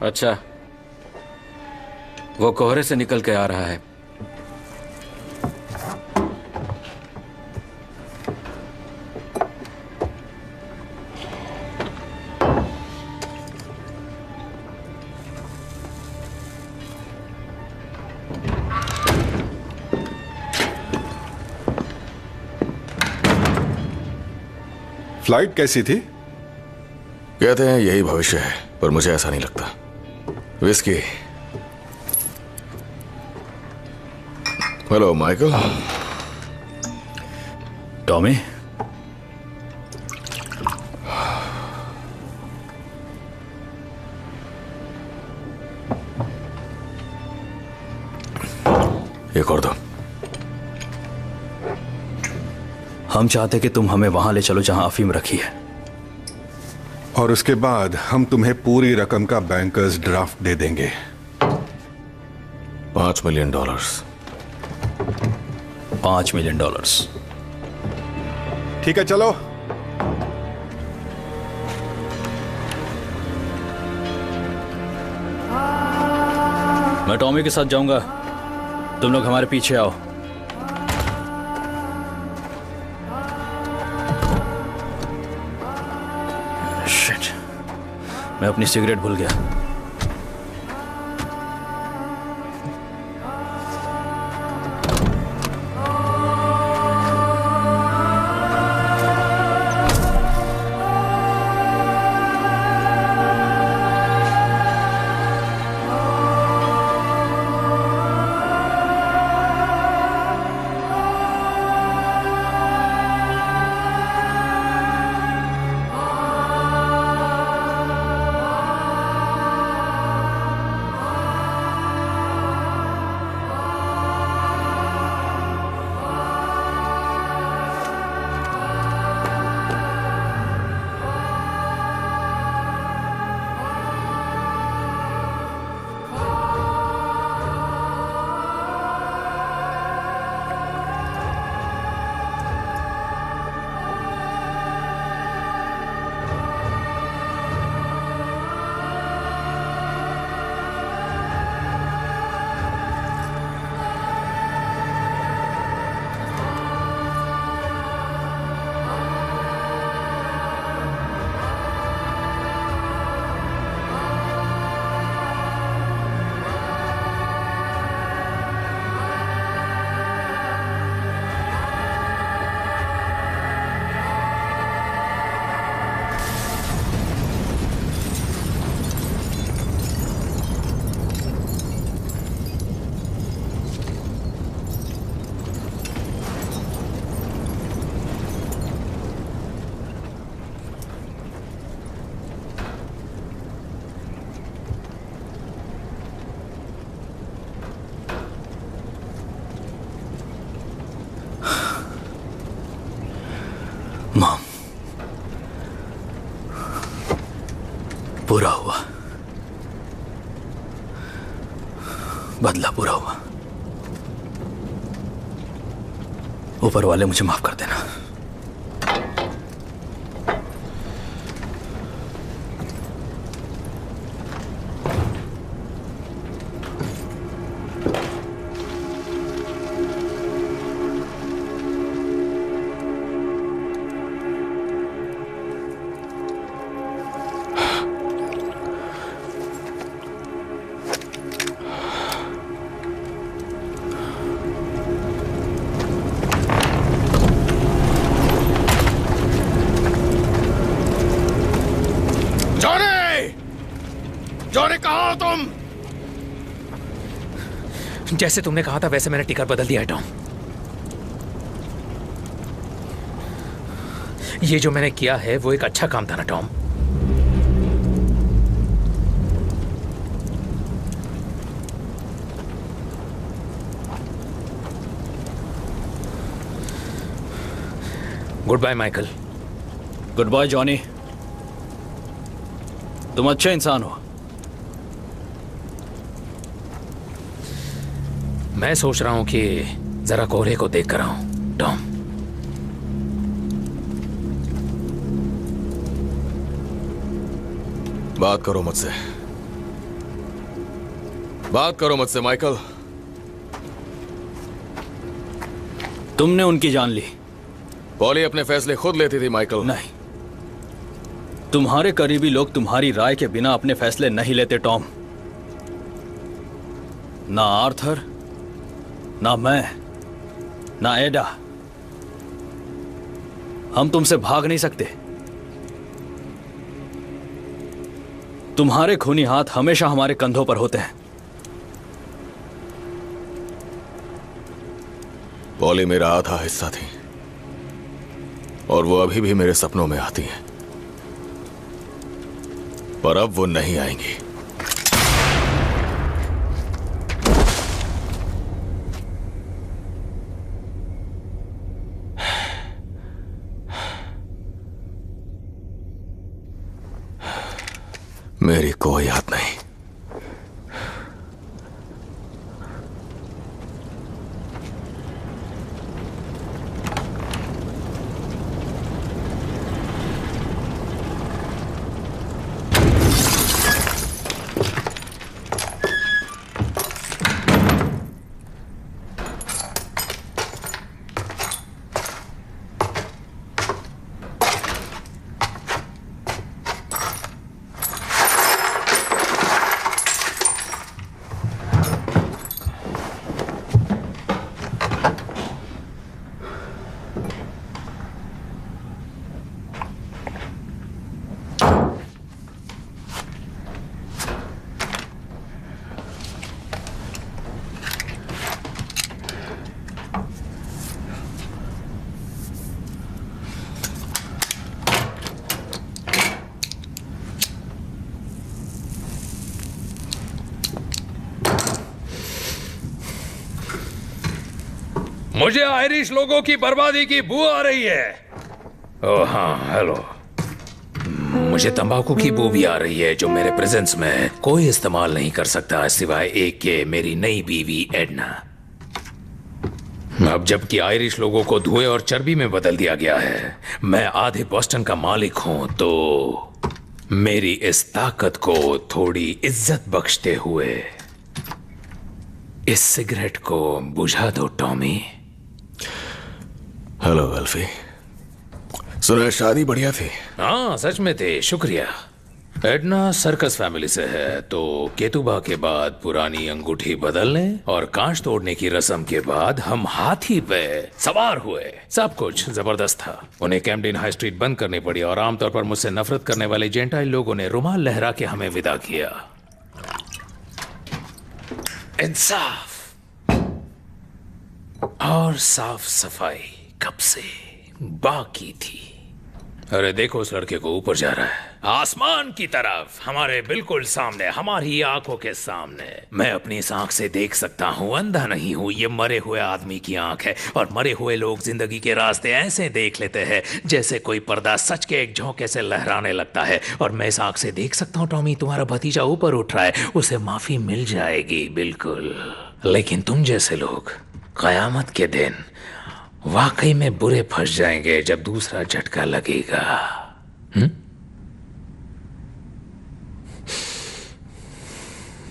अच्छा, वो कोहरे से निकल के आ रहा है। फ्लाइट कैसी थी? कहते हैं यही भविष्य है, पर मुझे ऐसा नहीं लगता। विस्की। Hello Michael. टॉमी। एक और दो। हम चाहते कि तुम हमें वहां ले चलो जहां अफीम रखी है, और उसके बाद हम तुम्हें पूरी रकम का बैंकर्स ड्राफ्ट दे देंगे। $5 मिलियन। $5 मिलियन। ठीक है, चलो। मैं टॉमी के साथ जाऊंगा, तुम लोग हमारे पीछे आओ। शिट, मैं अपनी सिगरेट भूल गया। मॉम, पूरा हुआ, बदला पूरा हुआ। ऊपर वाले मुझे माफ कर देना। जैसे तुमने कहा था वैसे मैंने टिकट बदल दिया है टॉम। ये जो मैंने किया है वो एक अच्छा काम था ना Tom. Good by Michael. Good by Johnny. तुम अच्छे इंसान हो। मैं सोच रहा हूं कि जरा कोहरे को देख कर आऊं टॉम। बात करो मुझसे, बात करो मुझसे माइकल। तुमने उनकी जान ली। पॉली अपने फैसले खुद लेती थी माइकल। नहीं, तुम्हारे करीबी लोग तुम्हारी राय के बिना अपने फैसले नहीं लेते टॉम। ना आर्थर, ना मैं ना एडा, हम तुमसे भाग नहीं सकते। तुम्हारे खूनी हाथ हमेशा हमारे कंधों पर होते हैं। पॉली मेरा आधा हिस्सा थी और वो अभी भी मेरे सपनों में आती हैं, पर अब वो नहीं आएंगी। मेरी कोई याद नहीं। मुझे आयरिश लोगों की बर्बादी की बू आ रही है। ओह हाँ, हेलो। मुझे तंबाकू की बू भी आ रही है जो मेरे प्रेजेंस में कोई इस्तेमाल नहीं कर सकता सिवाय एक के मेरी नई बीवी एडना। अब जबकि आयरिश लोगों को धुएं और चर्बी में बदल दिया गया है, मैं आधे बोस्टन का मालिक हूं, तो मेरी इस ताकत को थोड़ी इज्जत बख्शते हुए इस सिगरेट को बुझा दो टॉमी। हेलो एल्फी, सुना शादी बढ़िया थी। हाँ सच में थे, शुक्रिया। एडना सर्कस फैमिली से है, तो केतुबा के बाद पुरानी अंगूठी बदलने और कांच तोड़ने की रस्म के बाद हम हाथी पे सवार हुए। सब कुछ जबरदस्त था। उन्हें कैम्पडेन हाई स्ट्रीट बंद करनी पड़ी और आमतौर पर मुझसे नफरत करने वाले जेंटाइल लोगों ने रुमाल लहरा के हमें विदा किया। इंसाफ और साफ सफाई कब से बाकी थी। अरे देखो उस लड़के को, ऊपर जा रहा है आसमान की तरफ, हमारे बिल्कुल सामने, हमारी आंखों के सामने। मैं अपनी इस आंख से देख सकता हूँ, अंधा नहीं हूँ। ये मरे हुए आदमी की आंख है और मरे हुए लोग जिंदगी के रास्ते ऐसे देख लेते हैं जैसे कोई पर्दा सच के एक झोंके से लहराने लगता है। और मैं इस आंख से देख सकता हूँ टॉमी, तुम्हारा भतीजा ऊपर उठ रहा है, उसे माफी मिल जाएगी बिल्कुल। लेकिन तुम जैसे लोग कयामत के दिन वाकई में बुरे फंस जाएंगे जब दूसरा झटका लगेगा।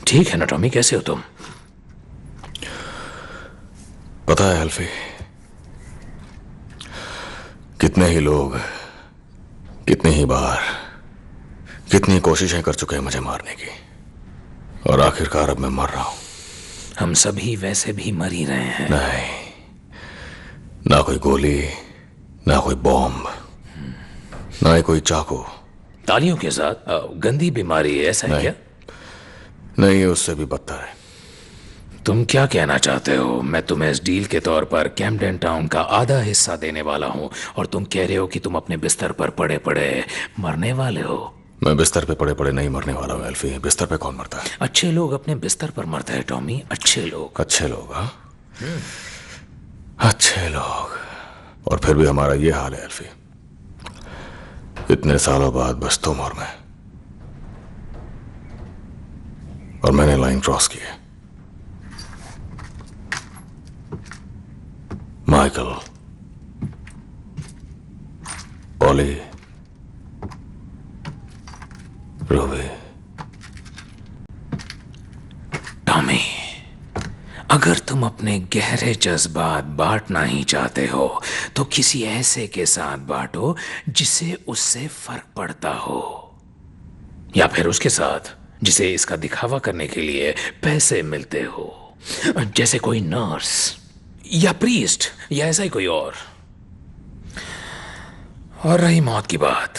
ठीक है ना टॉमी, कैसे हो तुम? पता है एल्फी, कितने ही लोग कितनी ही बार कितनी कोशिशें कर चुके हैं मुझे मारने की, और आखिरकार अब मैं मर रहा हूं। हम सभी वैसे भी मर ही रहे हैं। नहीं, ना कोई गोली, ना कोई बॉम्ब, ना ही कोई चाकू। तालियों के साथ गंदी बीमारी है, ऐसा है क्या? नहीं, उससे भी बदतर है। तुम क्या कहना चाहते हो? मैं तुम्हें इस डील के तौर पर कैम्पडेन टाउन का आधा हिस्सा देने वाला हूं और तुम कह रहे हो कि तुम अपने बिस्तर पर पड़े पड़े मरने वाले हो। मैं बिस्तर पे पड़े पड़े नहीं मरने वाला हूं एल्फी। बिस्तर पे कौन मरता है? अच्छे लोग अपने बिस्तर पर मरते हैं टॉमी, अच्छे लोग। अच्छे लोग? हाँ, अच्छे लोग। और फिर भी हमारा ये हाल है एल्फी, इतने सालों बाद बस तुम और मैं, और मैंने लाइन क्रॉस की है। Michael, poly, Ruby. टॉमी, अगर तुम अपने गहरे जज्बात बांटना ही चाहते हो तो किसी ऐसे के साथ बांटो जिसे उससे फर्क पड़ता हो, या फिर उसके साथ जिसे इसका दिखावा करने के लिए पैसे मिलते हो, जैसे कोई नर्स या प्रीस्ट या ऐसा ही कोई और रही मौत की बात,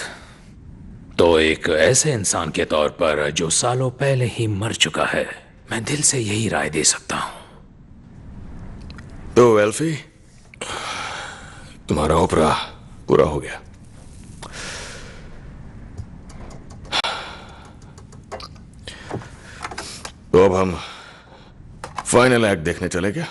तो एक ऐसे इंसान के तौर पर जो सालों पहले ही मर चुका है, मैं दिल से यही राय दे सकता हूं। तो एल्फी, तुम्हारा ओपरा पूरा हो गया। तो अब हम फाइनल एक्ट देखने चले क्या?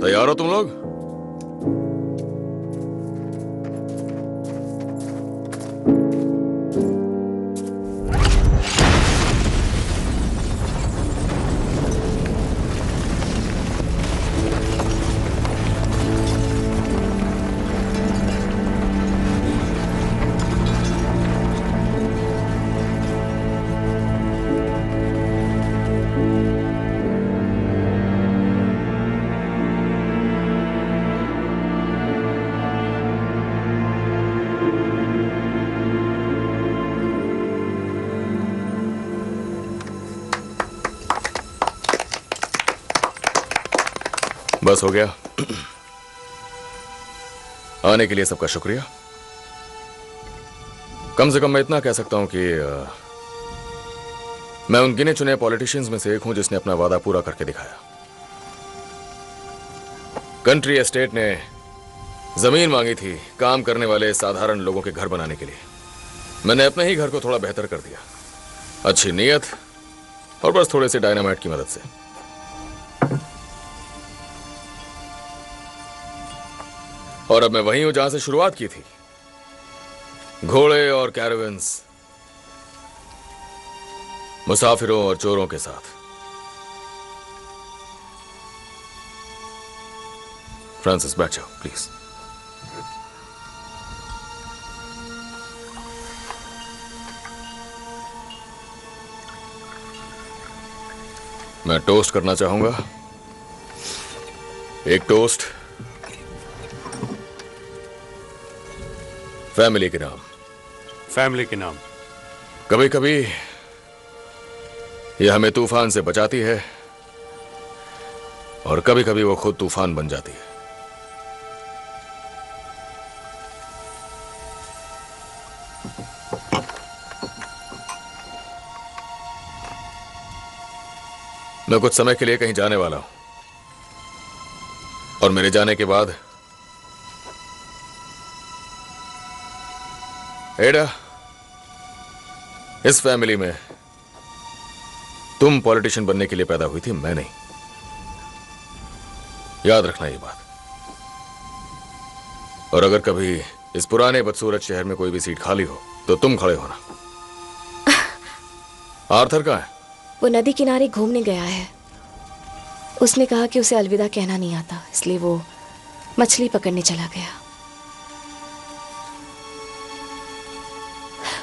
तैयार हो तुम लोग? बस हो गया। आने के लिए सबका शुक्रिया। कम से कम मैं इतना कह सकता हूं कि मैं उन गिने चुने पॉलिटिशियंस में से एक हूं जिसने अपना वादा पूरा करके दिखाया। कंट्री एस्टेट ने जमीन मांगी थी काम करने वाले साधारण लोगों के घर बनाने के लिए। मैंने अपने ही घर को थोड़ा बेहतर कर दिया, अच्छी नीयत और बस थोड़े से डायनामाइट की मदद से। और अब मैं वहीं हूं जहां से शुरुआत की थी, घोड़े और कैरावन्स, मुसाफिरों और चोरों के साथ। फ्रांसिस, बैठ जाओ प्लीज। मैं टोस्ट करना चाहूंगा। एक टोस्ट फैमिली के नाम। फैमिली के नाम। कभी कभी यह हमें तूफान से बचाती है और कभी कभी वो खुद तूफान बन जाती है। मैं कुछ समय के लिए कहीं जाने वाला हूं और मेरे जाने के बाद एडा, इस फैमिली में तुम पॉलिटिशियन बनने के लिए पैदा हुई थी, मैं नहीं। याद रखना ये बात। और अगर कभी इस पुराने बदसूरत शहर में कोई भी सीट खाली हो तो तुम खड़े होना। आर्थर कहाँ है? वो नदी किनारे घूमने गया है। उसने कहा कि उसे अलविदा कहना नहीं आता, इसलिए वो मछली पकड़ने चला गया।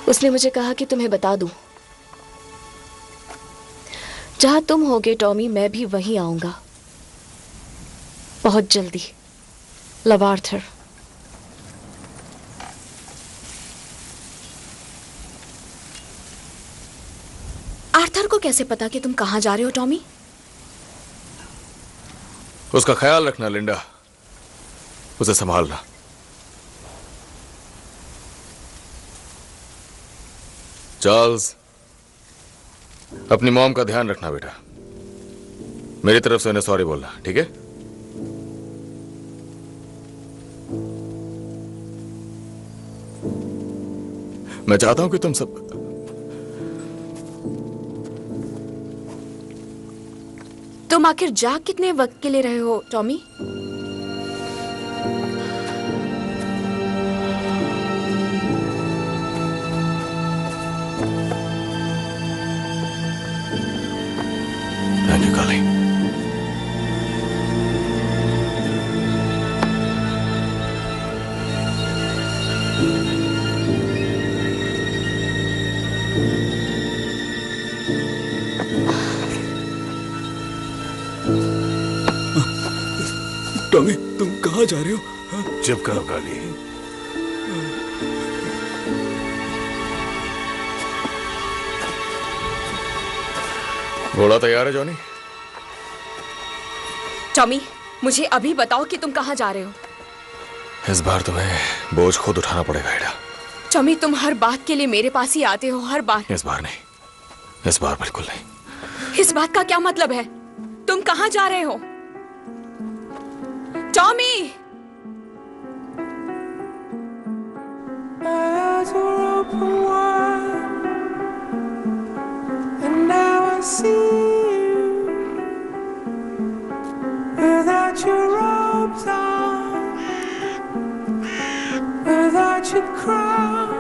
उसने मुझे कहा कि तुम्हें बता दूं, जहां तुम होगे टॉमी, मैं भी वहीं आऊंगा बहुत जल्दी। Love, Arthur. आर्थर को कैसे पता कि तुम कहां जा रहे हो टॉमी? उसका ख्याल रखना लिंडा, उसे संभालना। चार्ल्स, अपनी मॉम का ध्यान रखना बेटा। मेरी तरफ से उन्हें सॉरी बोलना, ठीक है? मैं चाहता हूं कि तुम सब तुम आखिर जाग कितने वक्त के लिए रहे हो Tommy? Thank you Kali. Tommy, तुम कहाँ जा रहे हो? चुप करो काली। घोड़ा तैयार है जॉनी? टॉमी, मुझे अभी बताओ कि तुम कहाँ जा रहे हो। इस बार तुम्हें बोझ खुद उठाना पड़ेगा एडा। टॉमी, तुम हर बात के लिए मेरे पास ही आते हो, हर बार। इस बार नहीं, इस बार बिल्कुल नहीं। इस बात का क्या मतलब है? तुम कहाँ जा रहे हो Tommy? Without your robes on, without your crown.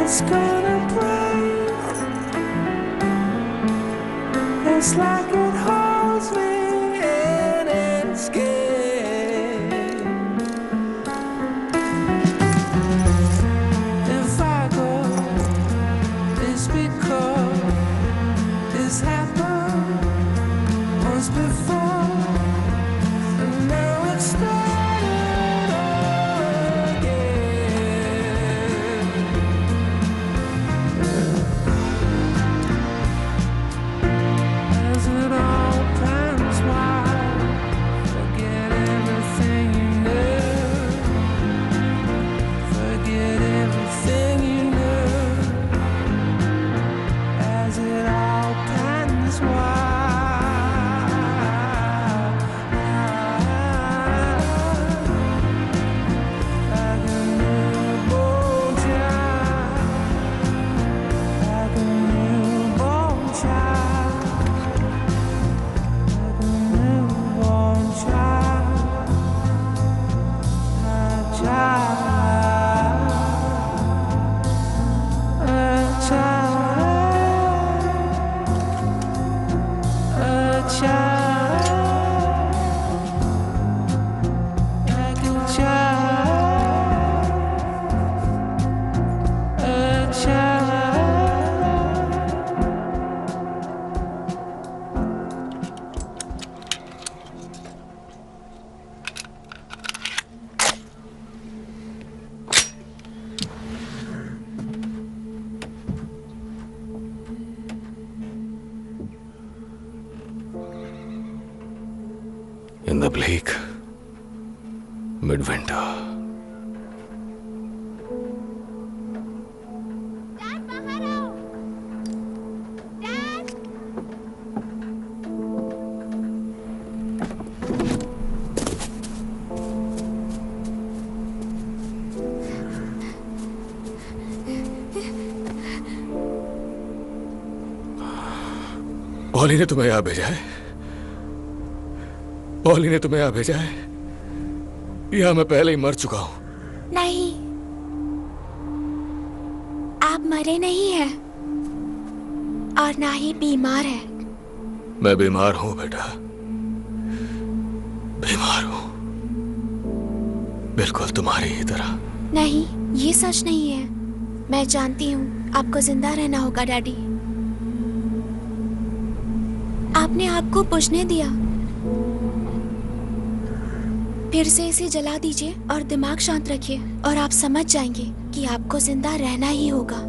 It's gonna break. It's like it holds me in its game. If I go, it's because this happened once before, and now it's started again. As in the bleak midwinter. Poly ने तुम्हें यहां भेजा है? Poly ने तुम्हें यहां भेजा है? या मैं पहले ही मर चुका हूं? नहीं, आप मरे नहीं हैं और ना ही बीमार हैं। मैं बीमार हूं बेटा, बीमार हूं, बिल्कुल तुम्हारी ही तरह। नहीं, ये सच नहीं है। मैं जानती हूँ आपको जिंदा रहना होगा डैडी। आपने आग को बुझने दिया, फिर से इसे जला दीजिए और दिमाग शांत रखिए और आप समझ जाएंगे कि आपको जिंदा रहना ही होगा।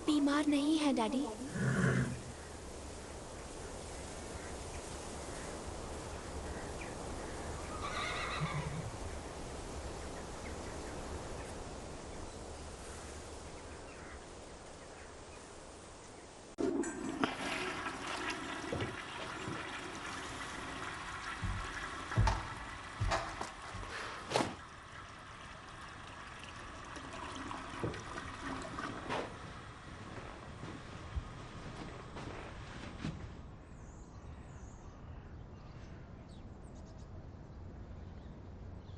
बीमार नहीं है डैडी।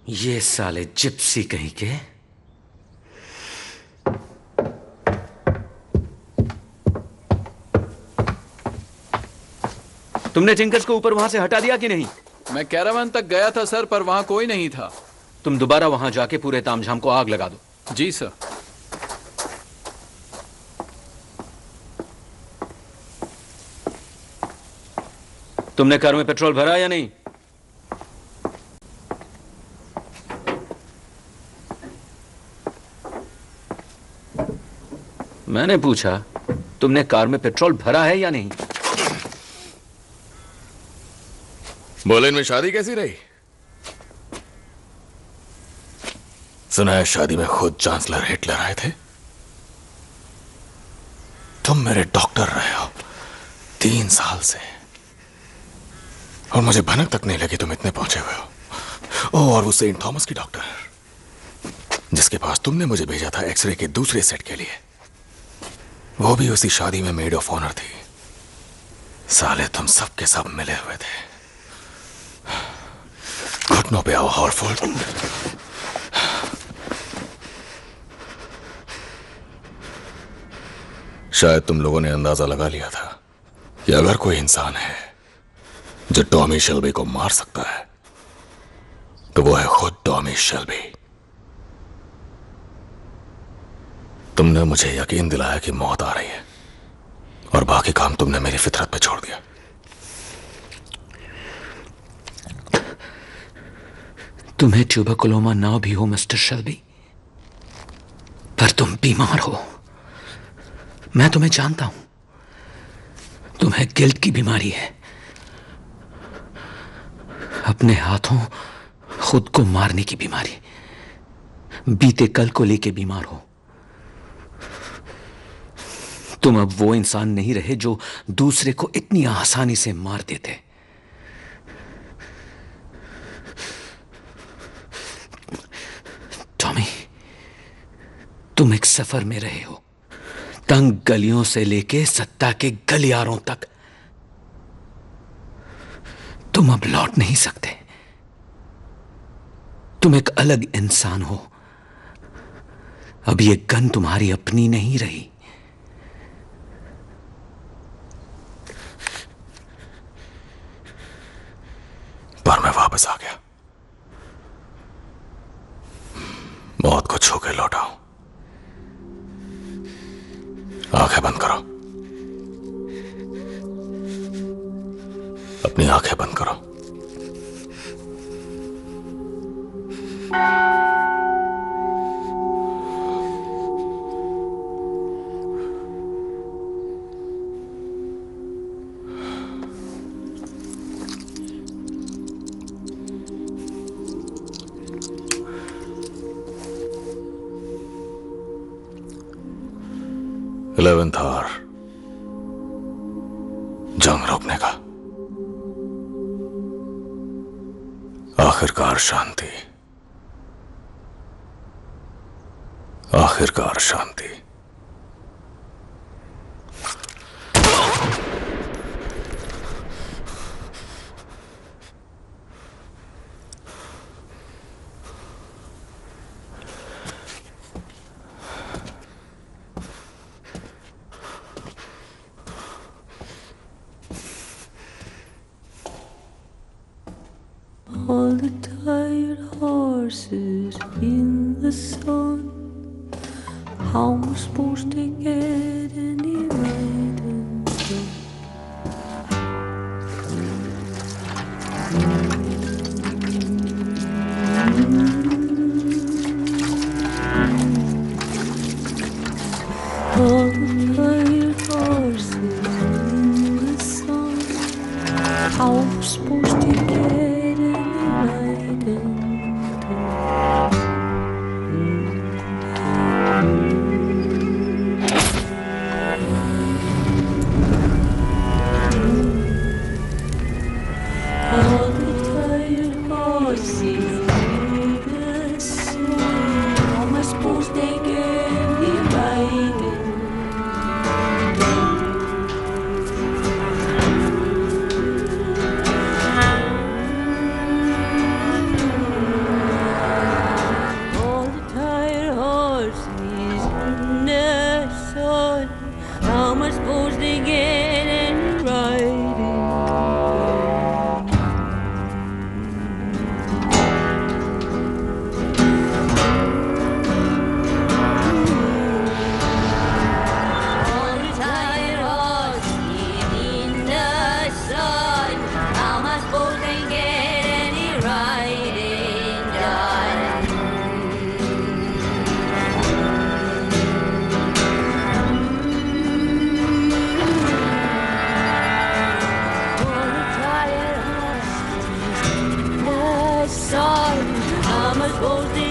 ये साले जिप्सी कहीं के। तुमने टिंकर्स को ऊपर वहां से हटा दिया कि नहीं? मैं कैरावान तक गया था सर, पर वहां कोई नहीं था। तुम दोबारा वहां जाके पूरे तामझाम को आग लगा दो। जी सर। तुमने कार में पेट्रोल भरा या नहीं? मैंने पूछा तुमने कार में पेट्रोल भरा है या नहीं? बोलेन में शादी कैसी रही? सुना है शादी में खुद चांसलर हिटलर आए थे। तुम मेरे डॉक्टर रहे हो 3 साल से और मुझे भनक तक नहीं लगी तुम इतने पहुंचे हुए हो। और वो सेंट थॉमस की डॉक्टर जिसके पास तुमने मुझे भेजा था एक्सरे के दूसरे सेट के लिए, वो भी उसी शादी में मेड ऑफ ऑनर थी। साले तुम सब के सब मिले हुए थे, घुटनों पे आओ हॉर्फोल्ड। शायद तुम लोगों ने अंदाजा लगा लिया था कि अगर कोई इंसान है जो टॉमी शेल्बी को मार सकता है तो वो है खुद टॉमी शेल्बी। तुमने मुझे यकीन दिलाया कि मौत आ रही है और बाकी काम तुमने मेरी फितरत पे छोड़ दिया। तुम्हें ट्यूबरकुलोमा ना भी हो मिस्टर शेल्बी, पर तुम बीमार हो। मैं तुम्हें जानता हूं। तुम्हें गिल्ट की बीमारी है, अपने हाथों खुद को मारने की बीमारी। बीते कल को लेके बीमार हो। तुम अब वो इंसान नहीं रहे जो दूसरे को इतनी आसानी से मार देते। तुम एक सफर में रहे हो, तंग गलियों से लेके सत्ता के गलियारों तक। तुम अब लौट नहीं सकते। तुम एक अलग इंसान हो। अब ये गन तुम्हारी अपनी नहीं रही। पर मैं वापस आ गया, मौत को छू के लौटा हूं। आंखें बंद करो, अपनी आंखें बंद करो। इलेवेंथ आवर, जंग रोकने का, आखिरकार शांति, आखिरकार शांति। All the tired horses in the sun. How am I supposed to get any riding? All the tired horses in the sun. How am I supposed to get I'm supposed to